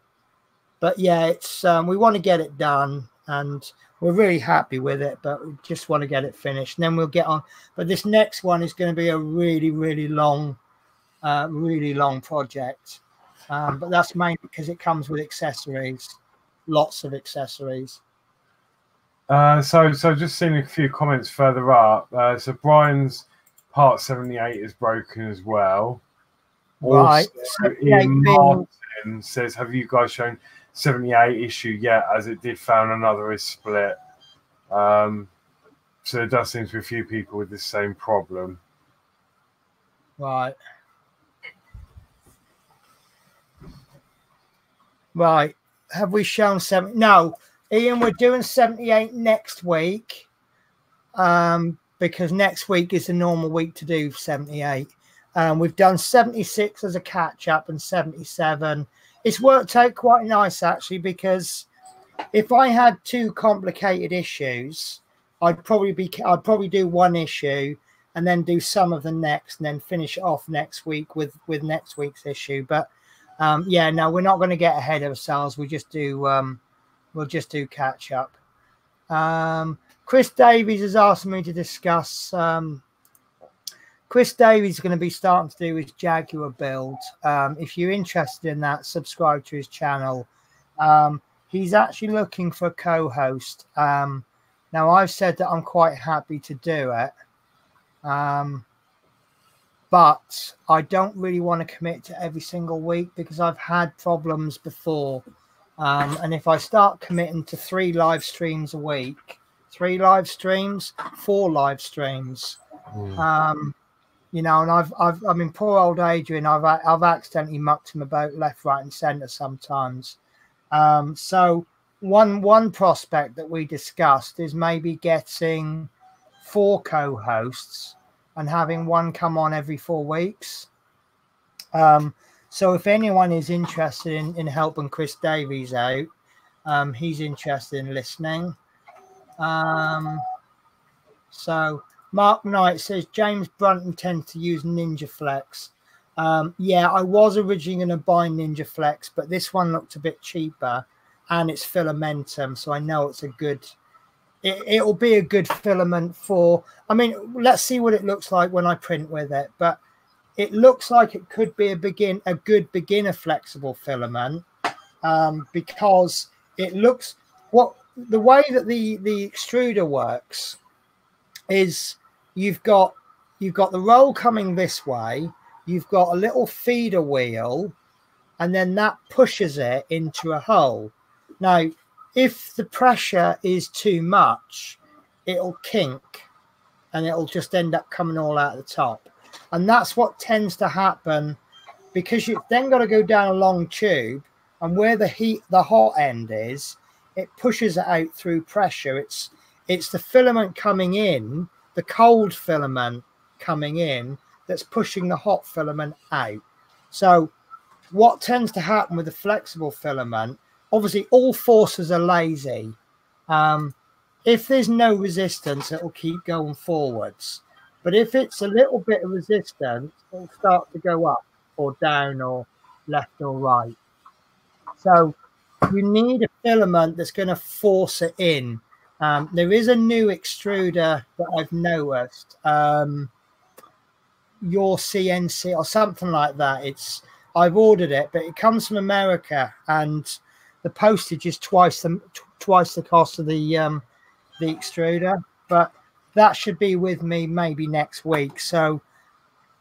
but yeah, it's we want to get it done, and we're really happy with it, but we just want to get it finished, and then we'll get on. But this next one is going to be a really, really long project. But that's mainly because it comes with accessories, lots of accessories. So just seeing a few comments further up. So Brian's part 78 is broken as well. Right. Also, Ian Martin says, have you guys shown 78 issue yet? As it did found another is split. So there does seem to be a few people with the same problem. Right. Right. Have we shown 70? No. Ian, we're doing 78 next week because next week is the normal week to do 78. We've done 76 as a catch-up and 77. It's worked out quite nice, actually, because if I had two complicated issues, I'd probably do one issue and then do some of the next and then finish it off next week with next week's issue. But, yeah, no, we're not going to get ahead of ourselves. We'll just do catch up. Chris Davies has asked me to discuss. Chris Davies is going to be starting to do his Jaguar build. If you're interested in that, subscribe to his channel. He's actually looking for a co-host. Now, I've said that I'm quite happy to do it. But I don't really want to commit to every single week because I've had problems before. And if I start committing to 3 live streams a week, 4 live streams, you know, and I mean, poor old Adrian, I've accidentally mucked him about left, right, and centre sometimes. So one prospect that we discussed is maybe getting 4 co-hosts and having one come on every 4 weeks. So if anyone is interested in helping Chris Davies out, he's interested in listening. So Mark Knight says James Brunton tends to use Ninja Flex. Yeah, I was originally going to buy Ninja Flex, but this one looked a bit cheaper and it's filamentum. So I know it's a good, it'll be a good filament for, I mean, let's see what it looks like when I print with it. But it looks like it could be a good beginner flexible filament because it looks the way that the extruder works is you've got you've got the roll coming this way, you've got a little feeder wheel, and then that pushes it into a hole. Now, if the pressure is too much, it'll kink and it'll just end up coming all out the top. And that's what tends to happen, because you've then got to go down a long tube, and where the hot end is, it pushes it out through pressure. It's the filament coming in, the cold filament coming in, that's pushing the hot filament out. So what tends to happen with the flexible filament, obviously all forces are lazy. If there's no resistance, it'll keep going forwards. But if it's a little bit of resistance, it'll start to go up or down or left or right. So you need a filament that's going to force it in. There is a new extruder that I've noticed, Your CNC or something like that. I've ordered it, but it comes from America, and the postage is twice the cost of the extruder. But that should be with me maybe next week. So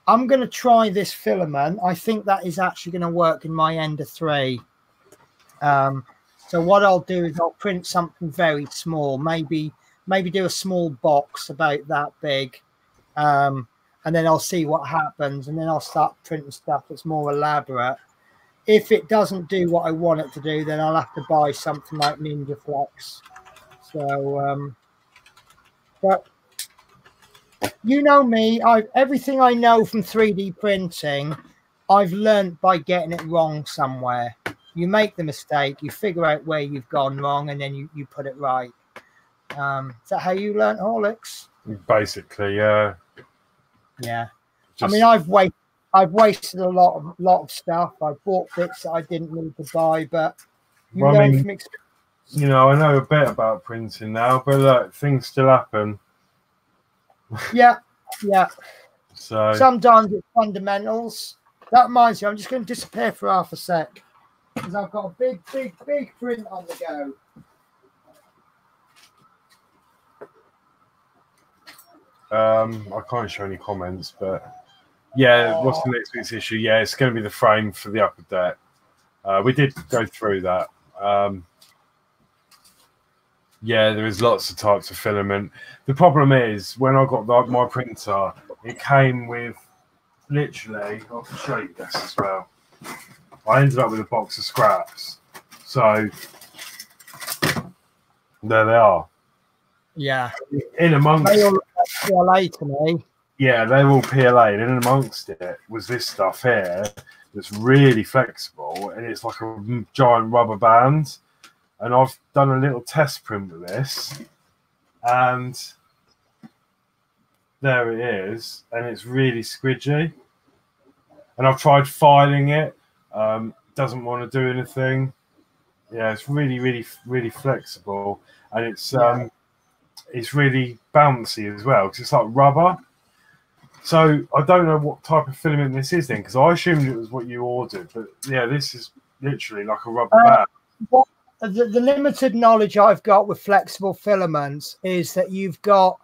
I'm going to try this filament. I think that is actually going to work in my Ender 3. So what I'll do is I'll print something very small, maybe do a small box about that big, and then I'll see what happens, and then I'll start printing stuff that's more elaborate. If it doesn't do what I want it to do, then I'll have to buy something like Ninja Flex. So, but you know me, everything I know from 3D printing, I've learned by getting it wrong somewhere. You make the mistake, you figure out where you've gone wrong, and then you put it right. Is that how you learnt, Horlicks? Basically, yeah. Yeah. I mean, I've wasted a lot of stuff. I bought bits that I didn't need to buy, but you learn from experience. You know, I know a bit about printing now, but look, things still happen. Yeah, yeah. So sometimes it's fundamentals. That reminds me, I'm just going to disappear for half a sec, because I've got a big print on the go. I can't show any comments, but yeah, what's the next week's issue? Yeah, it's going to be the frame for the upper deck. We did go through that. Yeah, there is lots of types of filament. The problem is, when I got my printer, it came with literally, I can show you this as well. I ended up with a box of scraps. So there they are. Yeah. In amongst they all look like PLA to me. Yeah, they're all PLA, and in amongst it was this stuff here that's really flexible, and it's like a giant rubber band. And I've done a little test print with this, and there it is, and it's really squidgy. And I've tried filing it, doesn't want to do anything. Yeah, it's really flexible, and it's really bouncy as well, because it's like rubber. So I don't know what type of filament this is then, because I assumed it was what you ordered, but yeah, this is literally like a rubber band. The limited knowledge I've got with flexible filaments is that you've got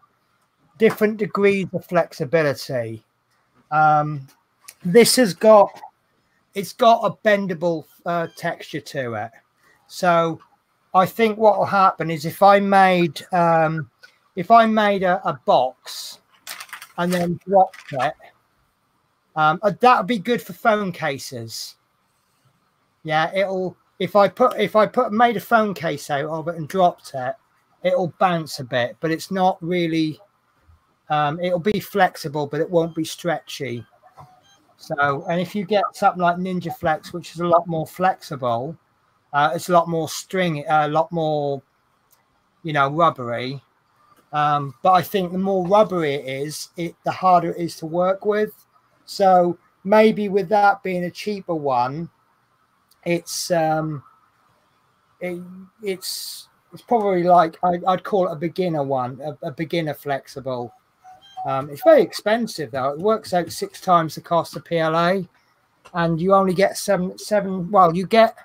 different degrees of flexibility. This has got a bendable texture to it. So I think what will happen is if I made a box and then dropped it, that would be good for phone cases. Yeah, if I made a phone case out of it and dropped it, it'll bounce a bit, but it's not really. It'll be flexible, but it won't be stretchy. So, and if you get something like Ninja Flex, which is a lot more flexible, it's a lot more stringy, a lot more, rubbery. But I think the more rubbery it is, the harder it is to work with. So maybe with that being a cheaper one, it's probably like I'd call it a beginner one, a beginner flexible. It's very expensive though. It works out 6 times the cost of PLA, and you only get seven. Well, you get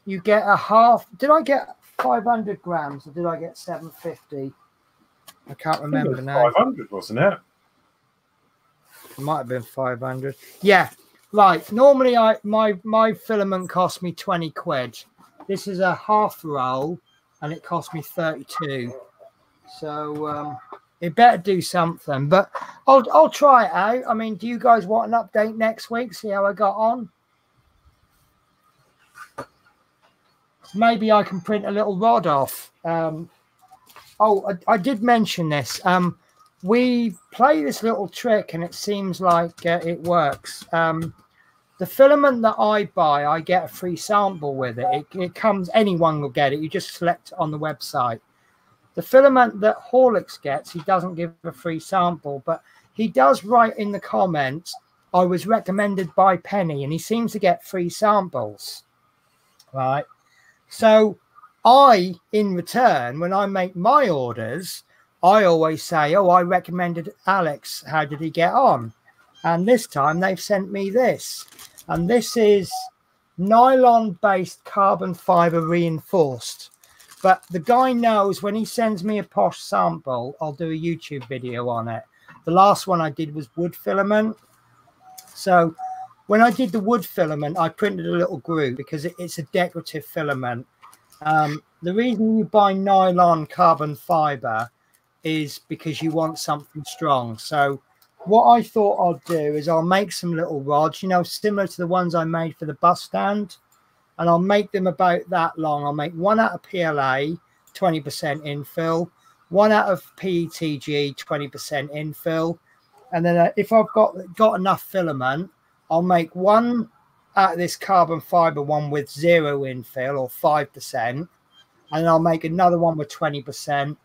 a half. Did I get 500 grams or did I get 750? I can't remember now. 500, wasn't it? It might have been 500. Yeah, right. Normally, my filament cost me 20 quid. This is a half roll, and it cost me 32. So it better do something. But I'll try it out. I mean, do you guys want an update next week? See how I got on? Maybe I can print a little rod off. I did mention this. We play this little trick, and it seems like it works. The filament that I buy, I get a free sample with it. It comes, anyone will get it. You just select it on the website. The filament that Horlicks gets, he doesn't give a free sample, but he does write in the comments, I was recommended by Penny, and he seems to get free samples, right? So I, in return, when I make my orders, I always say, oh, I recommended Alex. How did he get on? And this time they've sent me this. And this is nylon-based carbon fiber reinforced. But the guy knows when he sends me a posh sample, I'll do a YouTube video on it. The last one I did was wood filament. So when I did the wood filament, I printed a little groove because it's a decorative filament. The reason you buy nylon carbon fiber is because you want something strong. So what I thought I'd do is I'll make some little rods, you know, similar to the ones I made for the bus stand. And I'll make them about that long. I'll make one out of PLA, 20% infill, one out of PETG, 20% infill. And then if I've got enough filament, I'll make one out of this carbon fiber one with 0 infill or 5%. And I'll make another one with 20%. And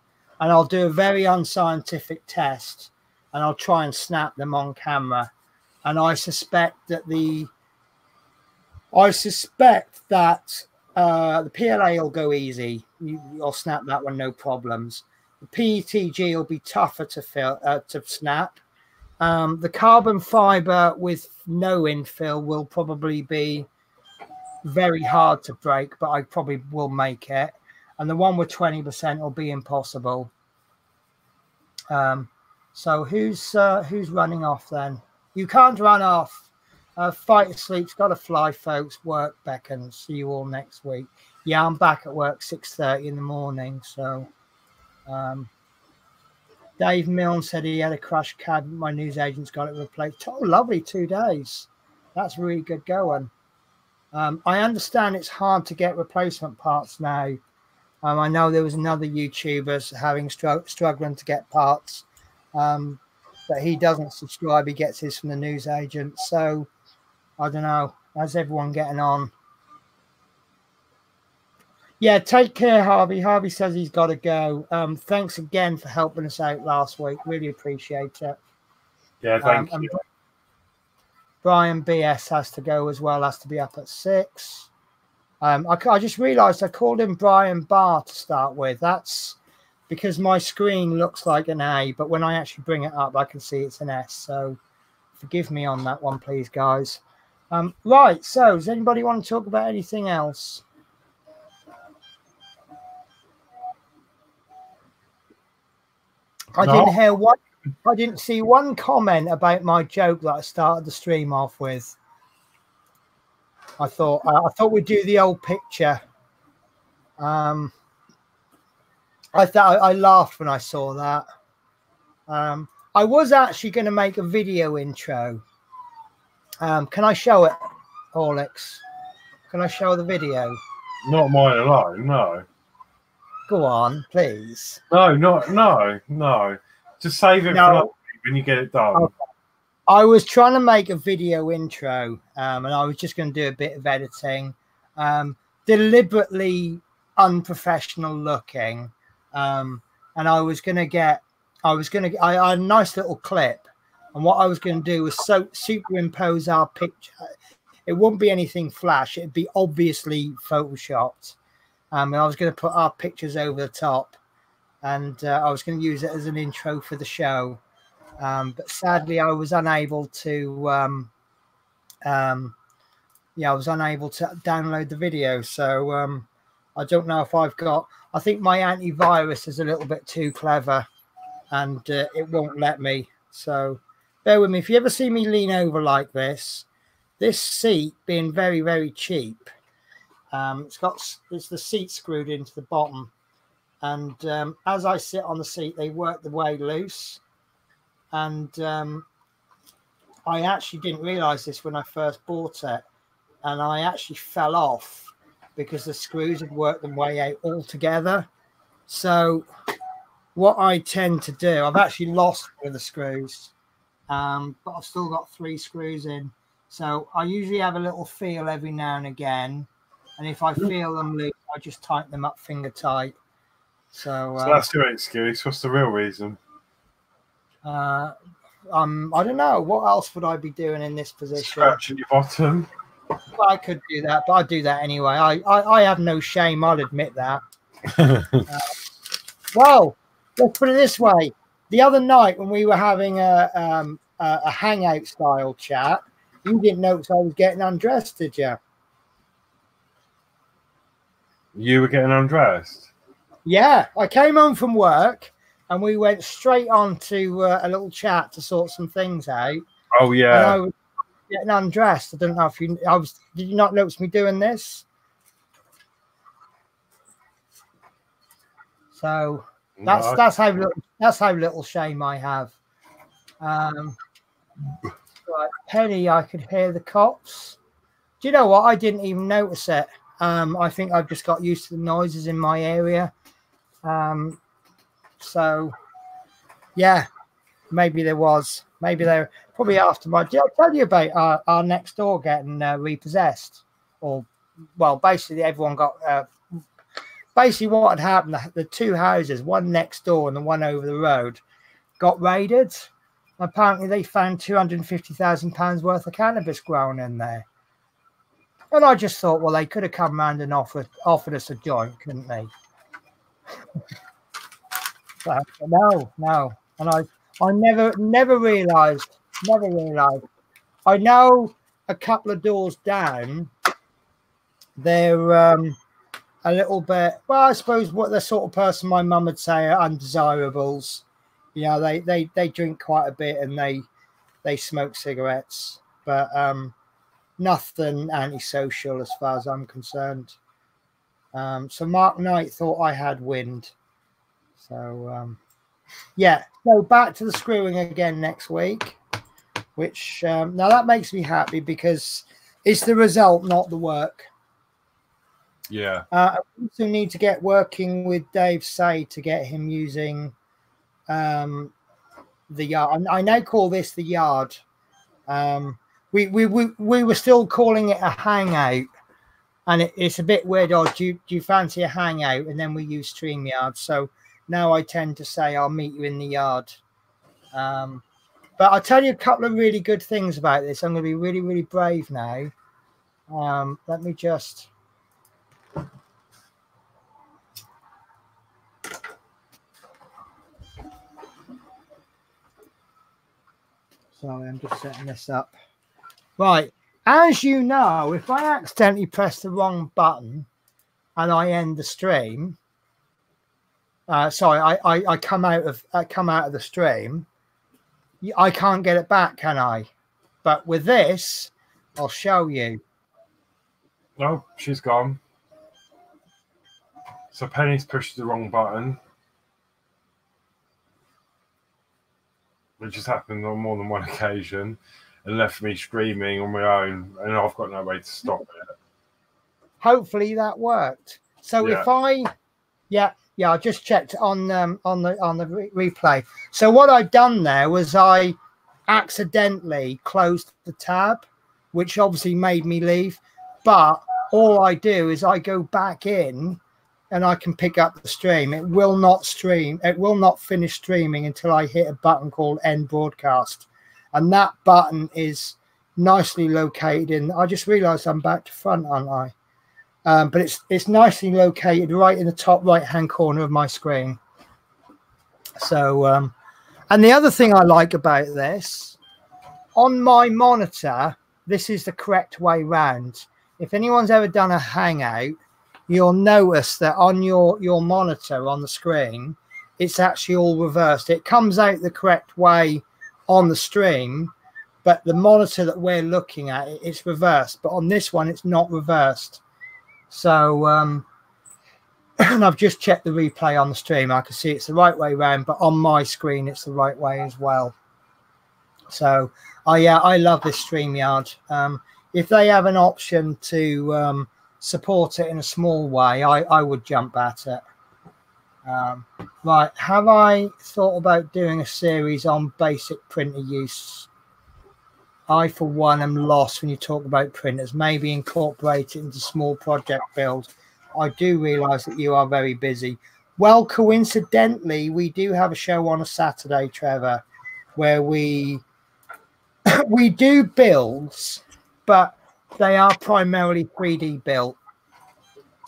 I'll do a very unscientific test. And I'll try and snap them on camera. And I suspect that the PLA will go easy. You'll snap that one, no problems. The PETG will be tougher to snap. The carbon fiber with no infill will probably be very hard to break, but I probably will make it. And the one with 20% will be impossible. So who's running off then? You can't run off. Fight Sleep's got to fly, folks. Work beckons. See you all next week. Yeah, I'm back at work 6:30 in the morning. So Dave Milne said he had a crushed cab. My newsagent's got it replaced. Oh, lovely, 2 days. That's really good going. I understand it's hard to get replacement parts now. I know there was another YouTuber having struggling to get parts, but he doesn't subscribe. He gets his from the newsagent. So I don't know. How's everyone getting on? Yeah, take care, Harvey. Harvey says he's got to go. Thanks again for helping us out last week. Really appreciate it. Yeah, thank you. Brian BS has to go as well. Has to be up at 6. I just realised I called him Brian Barr to start with. That's because my screen looks like an A, but when I actually bring it up, I can see it's an S. So forgive me on that one, please, guys. Right. So does anybody want to talk about anything else? I didn't see one comment about my joke that I started the stream off with. I thought we'd do the old picture. I laughed when I saw that. I was actually going to make a video intro. Can I show it, Horlicks? Can I show the video? Not mine alone, no. Go on, please. No. Just save it for when you get it done. Okay. I was trying to make a video intro, and I was just going to do a bit of editing, deliberately unprofessional looking, and I had a nice little clip, and what I was going to do was superimpose our picture. It wouldn't be anything flash; it'd be obviously photoshopped. And I was going to put our pictures over the top, and I was going to use it as an intro for the show. But sadly, I was unable to. I was unable to download the video, so I don't know if I think my antivirus is a little bit too clever, and it won't let me. So bear with me. If you ever see me lean over like this seat being very, very cheap, it's the seat screwed into the bottom. And as I sit on the seat, they work the way loose. And I actually didn't realize this when I first bought it. And I actually fell off because the screws had worked their way out altogether. So what I tend to do, I've actually lost one of the screws, but I've still got 3 screws in. So I usually have a little feel every now and again. And if I feel them loose, I just tighten them up finger tight. So that's your excuse. What's the real reason? I don't know. What else would I be doing in this position? Scratching your bottom. Well, I could do that, but I'd do that anyway. I have no shame. I'll admit that. Well, let's put it this way. The other night when we were having a hangout style chat, you didn't notice I was getting undressed, did you? You were getting undressed? Yeah, I came home from work and we went straight on to a little chat to sort some things out. Oh, yeah. And I was getting undressed. I don't know if did you not notice me doing this? So that's how little shame I have. Right, Penny, I could hear the cops. Do you know what? I didn't even notice it. I think I've just got used to the noises in my area. So yeah, maybe there was. Maybe they're probably after my. Did I tell you about our next door getting repossessed? Or, well, basically everyone got. Basically, what had happened? The 2 houses, one next door and the one over the road, got raided. Apparently, they found £250,000 worth of cannabis growing in there. And I just thought, well, they could have come round and offered us a joint, couldn't they? But no. And I never realised. I know a couple of doors down, they're a little bit, well, I suppose what the sort of person my mum would say are undesirables. You know, they drink quite a bit and they smoke cigarettes, but nothing antisocial as far as I'm concerned. So Mark Knight thought I had wind. So yeah, so back to the screwing again next week, which now that makes me happy because it's the result, not the work. Yeah. I also need to get working with Dave Say to get him using the yard. I now call this the yard. We were still calling it a hangout, and it's a bit weird. Oh, do you fancy a hangout? And then we use StreamYard. So now I tend to say I'll meet you in the yard. But I'll tell you a couple of really good things about this. I'm going to be really, really brave now. Let me just. Sorry, I'm just setting this up. Right. As you know, if I accidentally press the wrong button and I end the stream, sorry, I come out of the stream, I can't get it back, can I? But with this, I'll show you. No, she's gone. So Penny's pushed the wrong button, which has happened on more than one occasion, and left me streaming on my own, and I've got no way to stop it. Hopefully that worked. So yeah. If I, yeah, I just checked on the replay. So what I'd done there was I accidentally closed the tab, which obviously made me leave. But all I do is I go back in, and I can pick up the stream. It will not stream. It will not finish streaming until I hit a button called End Broadcast. And that button is nicely located in. I just realized I'm back to front, aren't I? But it's nicely located right in the top right-hand corner of my screen. So, and the other thing I like about this, on my monitor, this is the correct way round. If anyone's ever done a Hangout, you'll notice that on your monitor on the screen, it's actually all reversed. It comes out the correct way on the stream, but the monitor that we're looking at, it's reversed. But on this one, it's not reversed. So, and I've just checked the replay on the stream. I can see it's the right way around, but on my screen, it's the right way as well. So, I love this StreamYard. If they have an option to support it in a small way, I would jump at it. Right, have I thought about doing a series on basic printer use? I, for one, am lost when you talk about printers. Maybe incorporate it into small project build. I do realise that you are very busy. Well, coincidentally, we do have a show on a Saturday, Trevor, where we do builds, but they are primarily 3D built.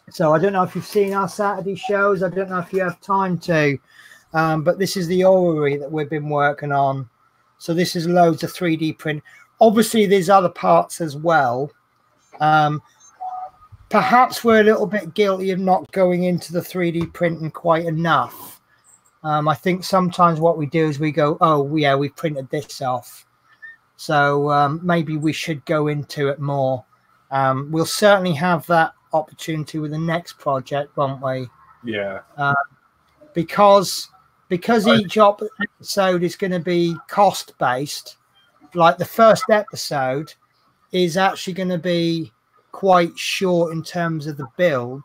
So I don't know if you've seen our Saturday shows. I don't know if you have time to, but this is the orrery that we've been working on. So this is loads of 3D print. Obviously, there's other parts as well. Perhaps we're a little bit guilty of not going into the 3D printing quite enough. I think sometimes what we do is we go, oh, yeah, we printed this off. So maybe we should go into it more. We'll certainly have that opportunity with the next project, won't we? Yeah. Because each episode is going to be cost based. Like the first episode is actually going to be quite short in terms of the build,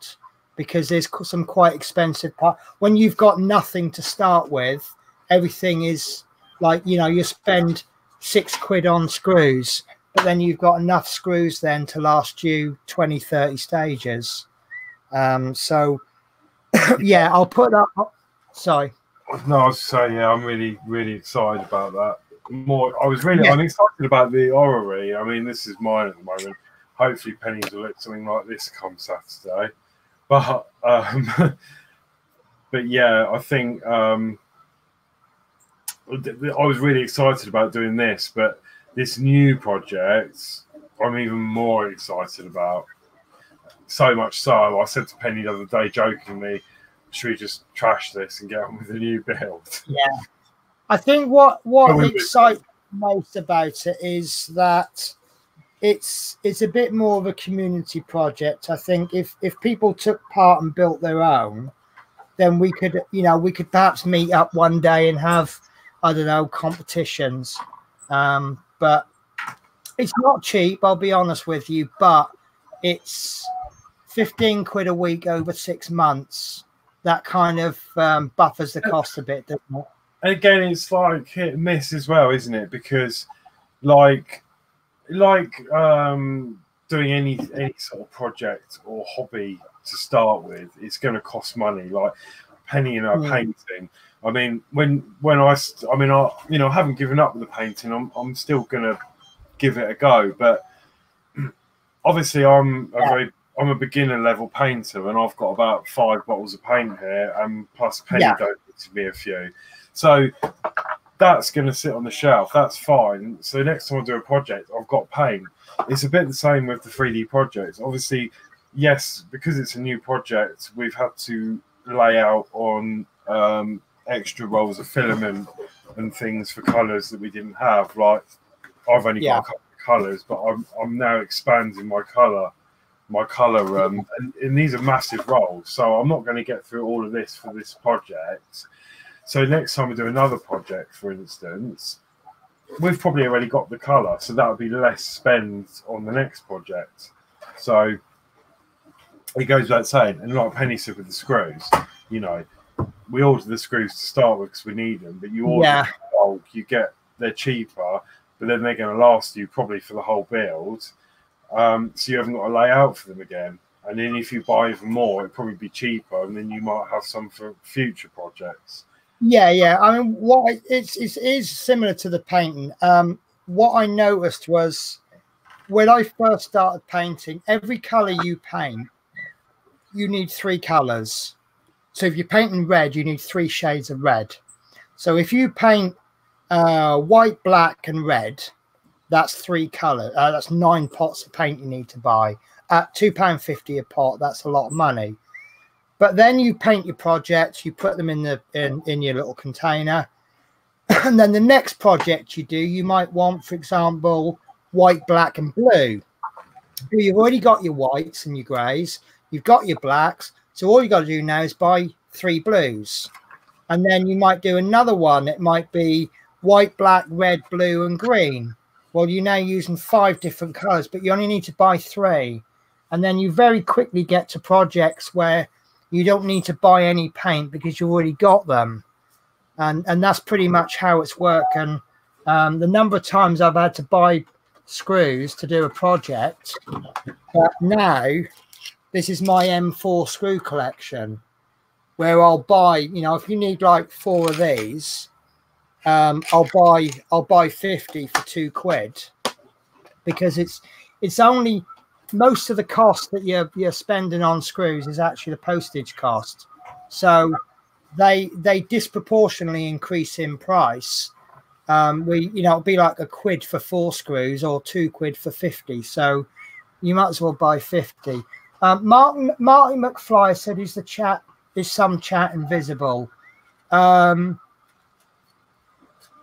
because there's some quite expensive part. When you've got nothing to start with, everything is like, you know, you spend £6 on screws, but then you've got enough screws then to last you 20, 30 stages. So yeah, I'll put that up. Sorry. No, I was saying, yeah, I'm really, really excited about that. I'm excited about the orrery. I mean, this is mine at the moment. Hopefully Penny's will look something like this come Saturday. But but yeah, I think I was really excited about doing this, but this new project I'm even more excited about. So much so, I said to Penny the other day jokingly, should we just trash this and get on with the new build? Yeah. I think what excites me most about it is that it's a bit more of a community project. I think if people took part and built their own, then we could perhaps meet up one day and have, I don't know, competitions. But it's not cheap, I'll be honest with you, but it's £15 a week over 6 months. That kind of buffers the cost a bit, doesn't it? Again, it's like hit and miss as well, isn't it? Because like doing any sort of project or hobby to start with, it's going to cost money. Like Penny and her painting. I mean, I haven't given up with the painting. I'm still going to give it a go, but obviously I'm a beginner level painter, and I've got about 5 bottles of paint here, and plus Penny donated me a few. So that's going to sit on the shelf. That's fine. So next time I do a project, I've got paint. It's a bit the same with the 3D projects. Obviously, yes, because it's a new project, we've had to lay out on extra rolls of filament and things for colours that we didn't have. Like I've only got a couple of colours, but I'm now expanding my colour. And these are massive rolls, so I'm not going to get through all of this for this project. So next time we do another project, for instance, we've probably already got the colour, so that would be less spend on the next project. So it goes without saying, and like Penny said with the screws, you know, we order the screws to start with because we need them, but you order them in bulk, they're cheaper, but then they're going to last you probably for the whole build. So you haven't got to lay out for them again. And then if you buy even more, it'd probably be cheaper, and then you might have some for future projects. Yeah. I mean, it is similar to the painting. What I noticed was when I first started painting, every color you paint, you need 3 colors. So if you're painting red, you need 3 shades of red. So if you paint white, black, and red, that's 3 colors. That's 9 pots of paint you need to buy at £2.50 a pot. That's a lot of money. But then you paint your projects, you put them in your little container, And then the next project you do, you might want, for example, white, black, and blue. You've already got your whites and your greys. You've got your blacks. So all you got to do now is buy 3 blues. And then you might do another one. It might be white, black, red, blue, and green. Well, you're now using 5 different colors, but you only need to buy 3. And then you very quickly get to projects where you don't need to buy any paint because you've already got them. And that's pretty much how it's working. The number of times I've had to buy screws to do a project, but now this is my M4 screw collection, where I'll buy, you know, if you need like 4 of these, I'll buy 50 for £2, because it's only, most of the cost that you're spending on screws is actually the postage cost. So they disproportionately increase in price. It'll be like £1 for 4 screws or £2 for 50. So you might as well buy 50. Marty McFly said, is some chat invisible?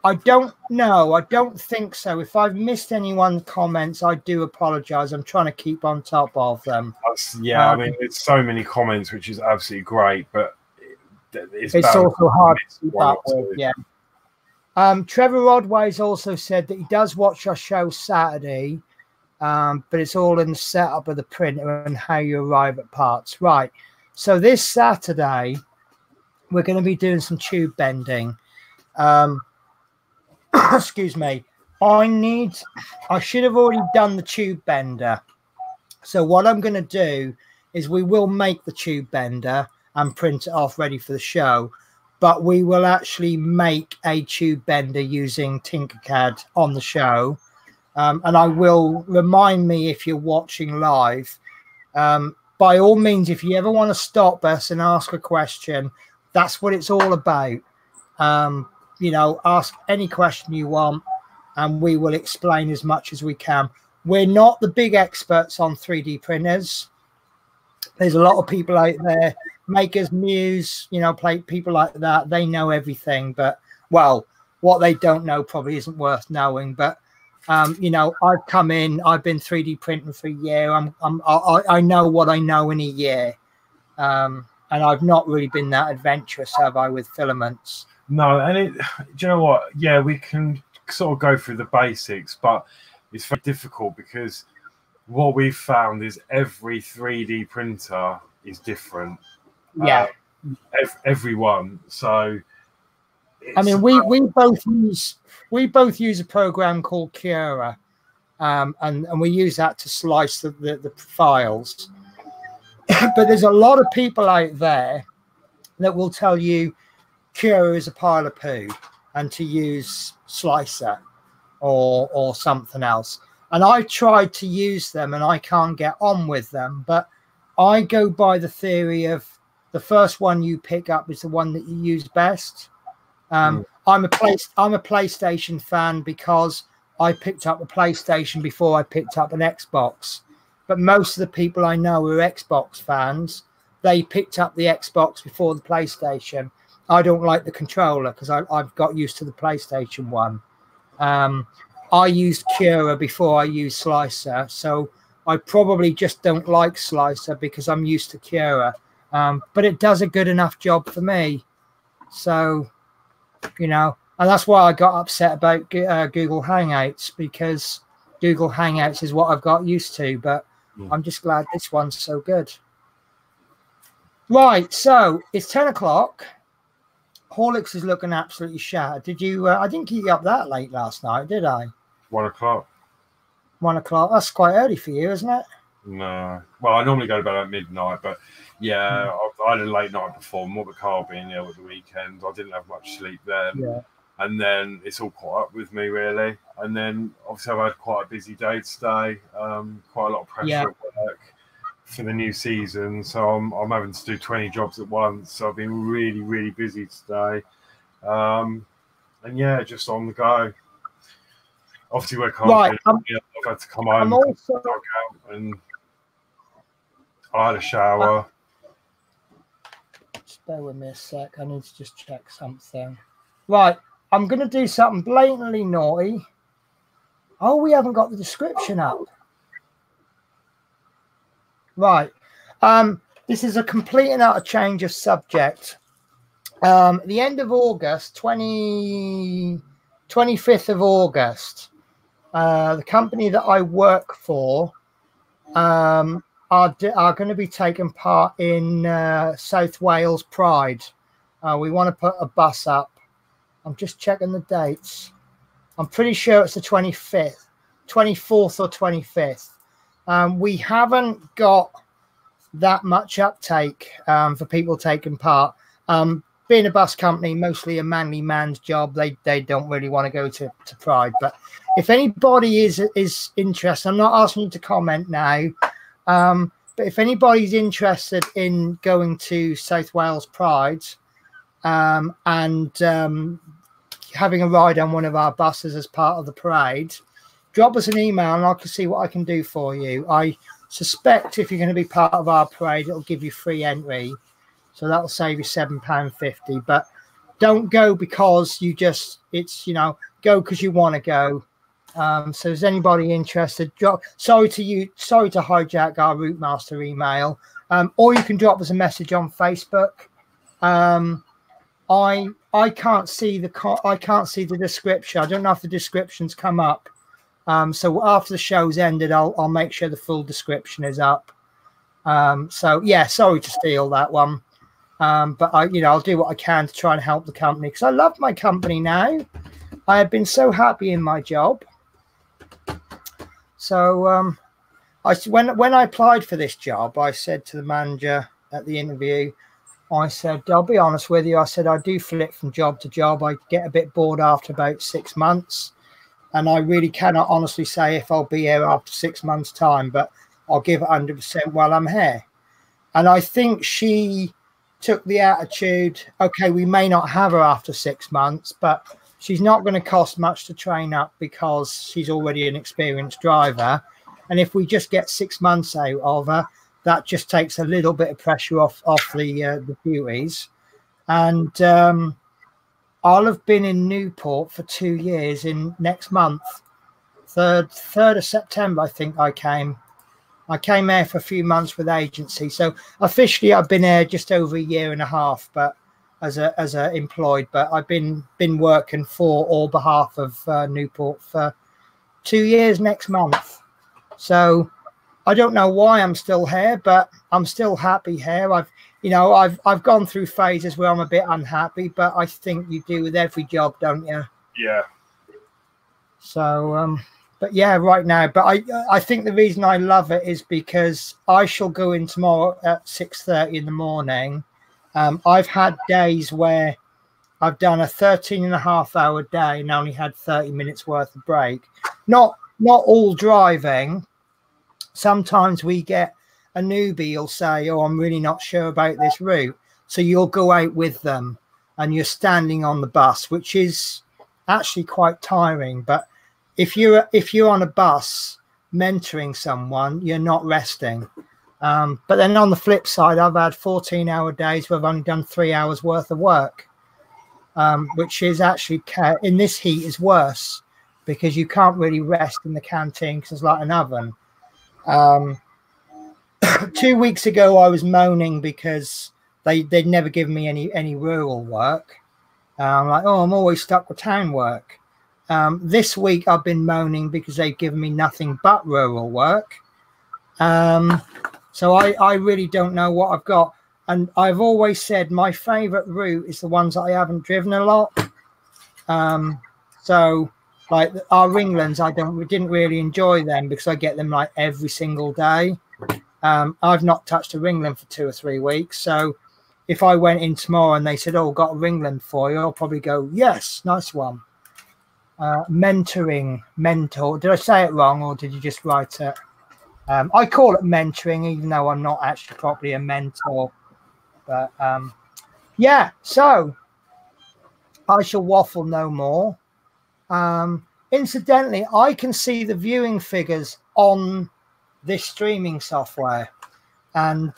I don't know. I don't think so. If I've missed anyone's comments, I do apologize. I'm trying to keep on top of them. I mean, it's so many comments, which is absolutely great, but it's also hard to keep up with. Yeah. Trevor Rodway's also said that he does watch our show Saturday, but it's all in the setup of the printer and how you arrive at parts. Right. So this Saturday, we're going to be doing some tube bending. Excuse me. I should have already done the tube bender. So what I'm going to do is we will make the tube bender and print it off ready for the show, but we will actually make a tube bender using Tinkercad on the show. And I will remind me, if you're watching live, by all means, if you ever want to stop us and ask a question, that's what it's all about. You know, ask any question you want and we will explain as much as we can. We're not the big experts on 3D printers. There's a lot of people out there, Makers, Muse, you know, people like that. They know everything, but, well, what they don't know probably isn't worth knowing. But, you know, I've come in, I've been 3D printing for a year. I know what I know in a year. And I've not really been that adventurous, have I, with filaments? No, and do you know what? Yeah, we can sort of go through the basics, but it's very difficult because what we've found is every 3D printer is different. Yeah, every one. So, I mean, we both use a program called Cura, and we use that to slice the files. But there's a lot of people out there that will tell you Cura is a pile of poo and to use Slicer or something else. And I tried to use them and I can't get on with them. But I go by the theory of the first one you pick up is the one that you use best. I'm a PlayStation fan because I picked up a PlayStation before I picked up an Xbox. But most of the people I know who are Xbox fans, they picked up the Xbox before the PlayStation. I don't like the controller because I've got used to the PlayStation one. I used Cura before I used Slicer, so I probably just don't like Slicer because I'm used to Cura. But it does a good enough job for me. So, you know, and that's why I got upset about Google Hangouts, because Google Hangouts is what I've got used to. But I'm just glad this one's so good. Right, so it's 10 o'clock. Horlicks is looking absolutely shattered. Did you? I didn't keep you up that late last night, did I? 1 o'clock. 1 o'clock. That's quite early for you, isn't it? No. Well, I normally go to bed at midnight, but yeah, I had a late night before. More the car being ill at the weekend, I didn't have much sleep then. Yeah. And then it's all caught up with me, really. And then obviously I've had quite a busy day today. Quite a lot of pressure at work for the new season, so I'm having to do 20 jobs at once. So I've been really, really busy today. And yeah, just on the go. Obviously, we're I've had to come home and I had a shower. Just bear with me a sec. I need to just check something. Right, I'm going to do something blatantly naughty. Oh, we haven't got the description up. Right. This is a complete and utter change of subject. The end of August, 25th of August, the company that I work for are going to be taking part in South Wales Pride. We want to put a bus up. I'm just checking the dates. I'm pretty sure it's the 25th, 24th or 25th. We haven't got that much uptake for people taking part. Being a bus company, mostly a manly man's job, they don't really want to go to Pride. But if anybody is interested, I'm not asking you to comment now, but if anybody's interested in going to South Wales Pride and having a ride on one of our buses as part of the parade, drop us an email and I can see what I can do for you. I suspect if you're going to be part of our parade, it'll give you free entry. So that'll save you £7.50. But don't go because you just, it's, you know, go because you want to go. So is anybody interested? Sorry to hijack our Route Master email. Or you can drop us a message on Facebook. I can't see the description. I don't know if the description's come up. So after the show's ended, I'll make sure the full description is up. So yeah, sorry to steal that one. But I'll do what I can to try and help the company because I love my company now. I have been so happy in my job. So when I applied for this job, I said to the manager at the interview, I said, I'll be honest with you. I said, I do flip from job to job. I get a bit bored after about 6 months. And I really cannot honestly say if I'll be here after 6 months' time, but I'll give it 100% while I'm here. And I think she took the attitude, okay, we may not have her after 6 months, but she's not going to cost much to train up because she's already an experienced driver. And if we just get 6 months out of her, that just takes a little bit of pressure off the duties. And I'll have been in Newport for 2 years in next month. 3rd of September, I think I came. I came here for a few months with agency. So officially I've been here just over 1.5 years, but as a employed, but I've been working for or behalf of Newport for 2 years next month. So I don't know why I'm still here, but I'm still happy here. I've gone through phases where I'm a bit unhappy, but I think you do with every job, don't you? Yeah. So, but yeah, right now. But I think the reason I love it is because I shall go in tomorrow at 6:30 in the morning. I've had days where I've done a 13.5-hour day and only had 30 minutes worth of break. Not all driving. Sometimes we get a newbie, you'll say, oh, I'm really not sure about this route. So you'll go out with them and you're standing on the bus, which is actually quite tiring. But if you're on a bus mentoring someone, you're not resting. But then on the flip side, I've had 14-hour days where I've only done 3 hours worth of work, which is actually, in this heat, is worse because you can't really rest in the canteen because it's like an oven. 2 weeks ago, I was moaning because they'd never given me any rural work. I'm like, oh, I'm always stuck with town work. This week, I've been moaning because they've given me nothing but rural work. So I really don't know what I've got. And I've always said my favorite route is the ones that I haven't driven a lot. So like our Ringlands, didn't really enjoy them because I get them like every single day. I've not touched a Ringland for 2 or 3 weeks. So if I went in tomorrow and they said, oh, got a Ringland for you, I'll probably go, yes, nice one. Mentoring, mentor. Did I say it wrong or did you just write it? I call it mentoring, even though I'm not actually properly a mentor. But yeah, so I shall waffle no more. Incidentally, I can see the viewing figures on this streaming software, and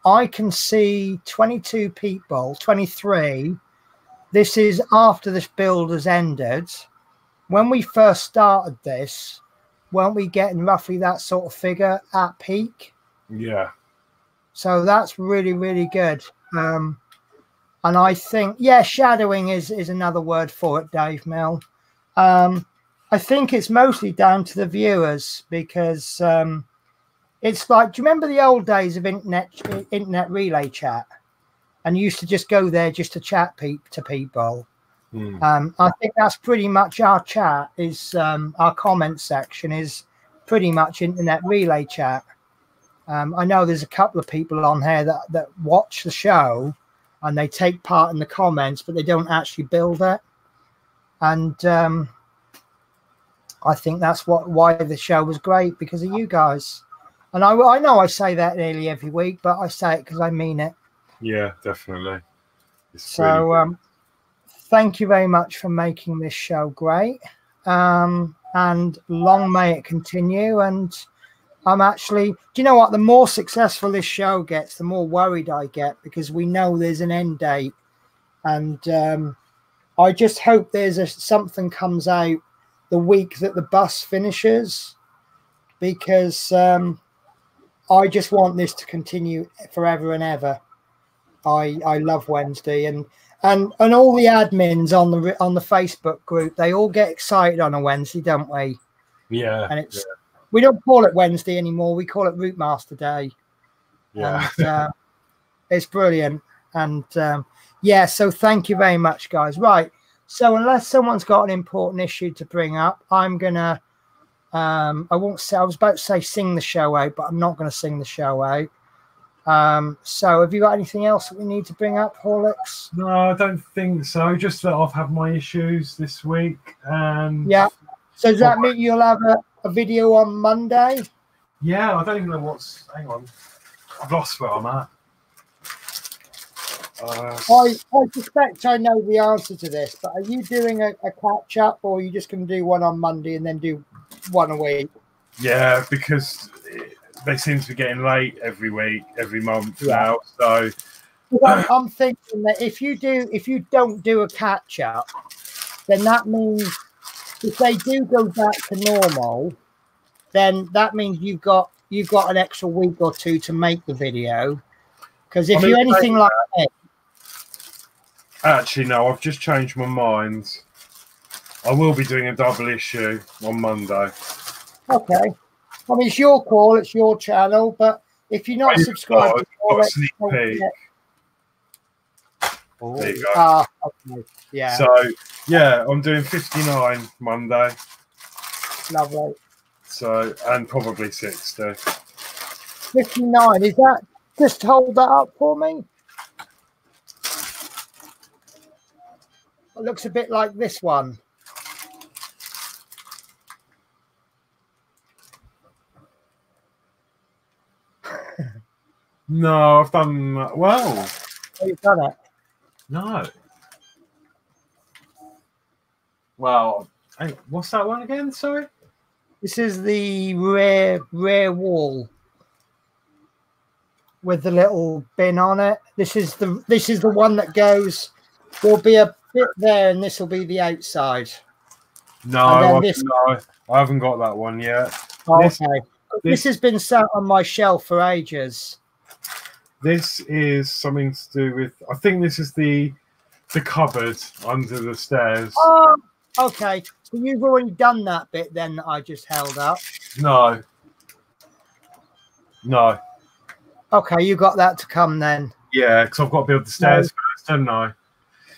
I can see 22 people, 23 this is after this build has ended. When we first started this, weren't we getting roughly that sort of figure at peak? Yeah. So that's really, really good. And I think, yeah, shadowing is another word for it, Dave Mill. I think it's mostly down to the viewers because it's like, do you remember the old days of internet relay chat? And you used to just go there just to chat to people. I think that's pretty much our chat is our comment section is pretty much internet relay chat. I know there's a couple of people on here that watch the show and they take part in the comments, but they don't actually build it. And I think that's why the show was great, because of you guys. And I know I say that nearly every week, but I say it because I mean it. Yeah, definitely. So really thank you very much for making this show great. And long may it continue. And I'm actually, do you know what? The more successful this show gets, the more worried I get, because we know there's an end date. And I just hope something comes out the week that the bus finishes, because I just want this to continue forever and ever. I love Wednesday, and all the admins on the Facebook group, they all get excited on a Wednesday, don't we? Yeah. And we don't call it Wednesday anymore. We call it Route Master Day. Yeah. And it's brilliant. And yeah, so thank you very much, guys. Right. So unless someone's got an important issue to bring up, I'm gonna I won't say, I was about to say sing the show out, but I'm not going to sing the show out. So have you got anything else that we need to bring up, Horlicks? No, I don't think so. Just that I've had my issues this week. And yeah. So does that mean you'll have a video on Monday? Yeah, I don't even know hang on. I've lost where I'm at. I suspect I know the answer to this, but are you doing a catch up, or are you just going to do one on Monday and then do one a week? Yeah, because they seem to be getting late every week, every month now. So I'm thinking that if you don't do a catch up, then that means if they do go back to normal, then that means you've got an extra week or two to make the video. Because if you're anything like me, actually, no, I've just changed my mind. I will be doing a double issue on Monday. Okay. I mean, it's your call, it's your channel, but if you're not subscribed, sneak peek. There you go. Okay. Yeah. So, yeah, I'm doing 59 Monday. Lovely. So, and probably 60. 59, is that, just hold that up for me? It looks a bit like this one. No, I've done well. Oh, you've done it? No. Well, hey, what's that one again? Sorry. This is the rear wall with the little bin on it. This is the one that goes. There'll be a bit there, and this will be the outside. No, I haven't got that one yet. Oh, okay. This has been sat on my shelf for ages. This is something to do with. I think this is the cupboard under the stairs. Oh, okay. So you've already done that bit then that I just held up. No. No. Okay, you got that to come then. Yeah, because I've got to build the stairs first, haven't I?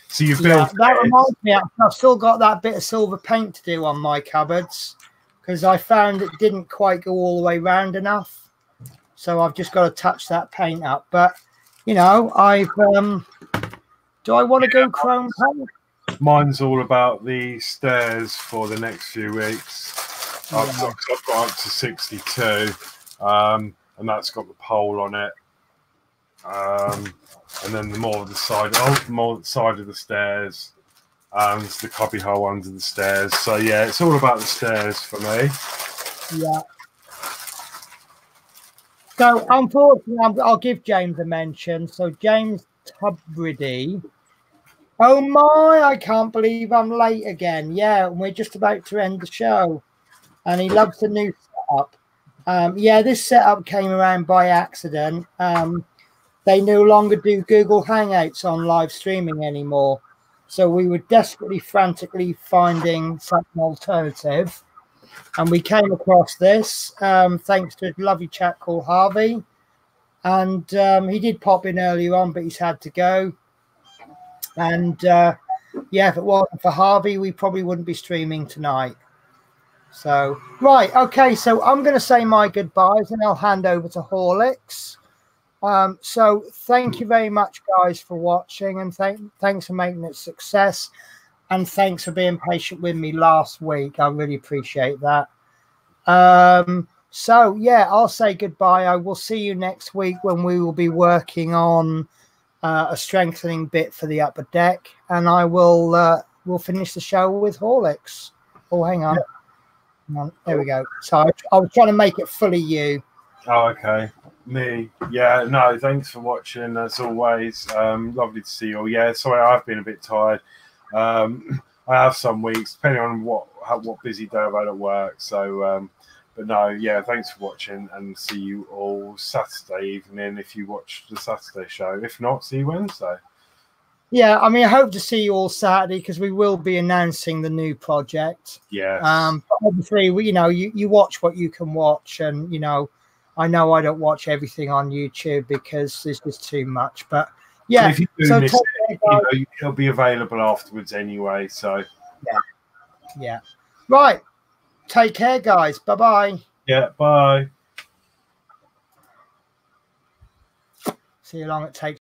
So you build. That reminds me, I've still got that bit of silver paint to do on my cupboards, because I found it didn't quite go all the way round enough. So I've just got to touch that paint up. But, you know, do I want to go chrome paint? Mine's all about the stairs for the next few weeks. I've got up to 62, and that's got the pole on it. And then the more the side of the stairs, and the cubby hole under the stairs. So yeah, it's all about the stairs for me. Yeah. So unfortunately, I'll give James a mention. So James Tubridy, Oh my, I can't believe I'm late again. Yeah, and we're just about to end the show. And he loves the new setup. Yeah, this setup came around by accident. They no longer do Google Hangouts on live streaming anymore. So we were desperately, frantically finding something alternative. And we came across this thanks to a lovely chap called Harvey. And he did pop in earlier on, but he's had to go. And yeah, if it wasn't for Harvey, we probably wouldn't be streaming tonight. So, right. Okay. So I'm going to say my goodbyes and I'll hand over to Horlicks. So thank you very much, guys, for watching, and thanks for making it a success. And thanks for being patient with me last week. I really appreciate that. So, yeah, I'll say goodbye. I will see you next week when we will be working on a strengthening bit for the upper deck. And I will we'll finish the show with Horlicks. Oh, hang on. Hang on. There we go. So I was trying to make it fully you. Oh, okay. Me. Yeah, no, thanks for watching as always. Lovely to see you all. Yeah, sorry, I've been a bit tired. I have some weeks, depending on what busy day I've had at work. So, but no, yeah, thanks for watching and see you all Saturday evening if you watch the Saturday show. If not, see you Wednesday. Yeah, I mean, I hope to see you all Saturday because we will be announcing the new project. Yes. But obviously, you watch what you can watch, and I know I don't watch everything on YouTube because there's just too much. But yeah, if you do miss it, it'll be available afterwards anyway. So yeah. Right. Take care, guys. Bye-bye. Yeah, bye. See how long it takes.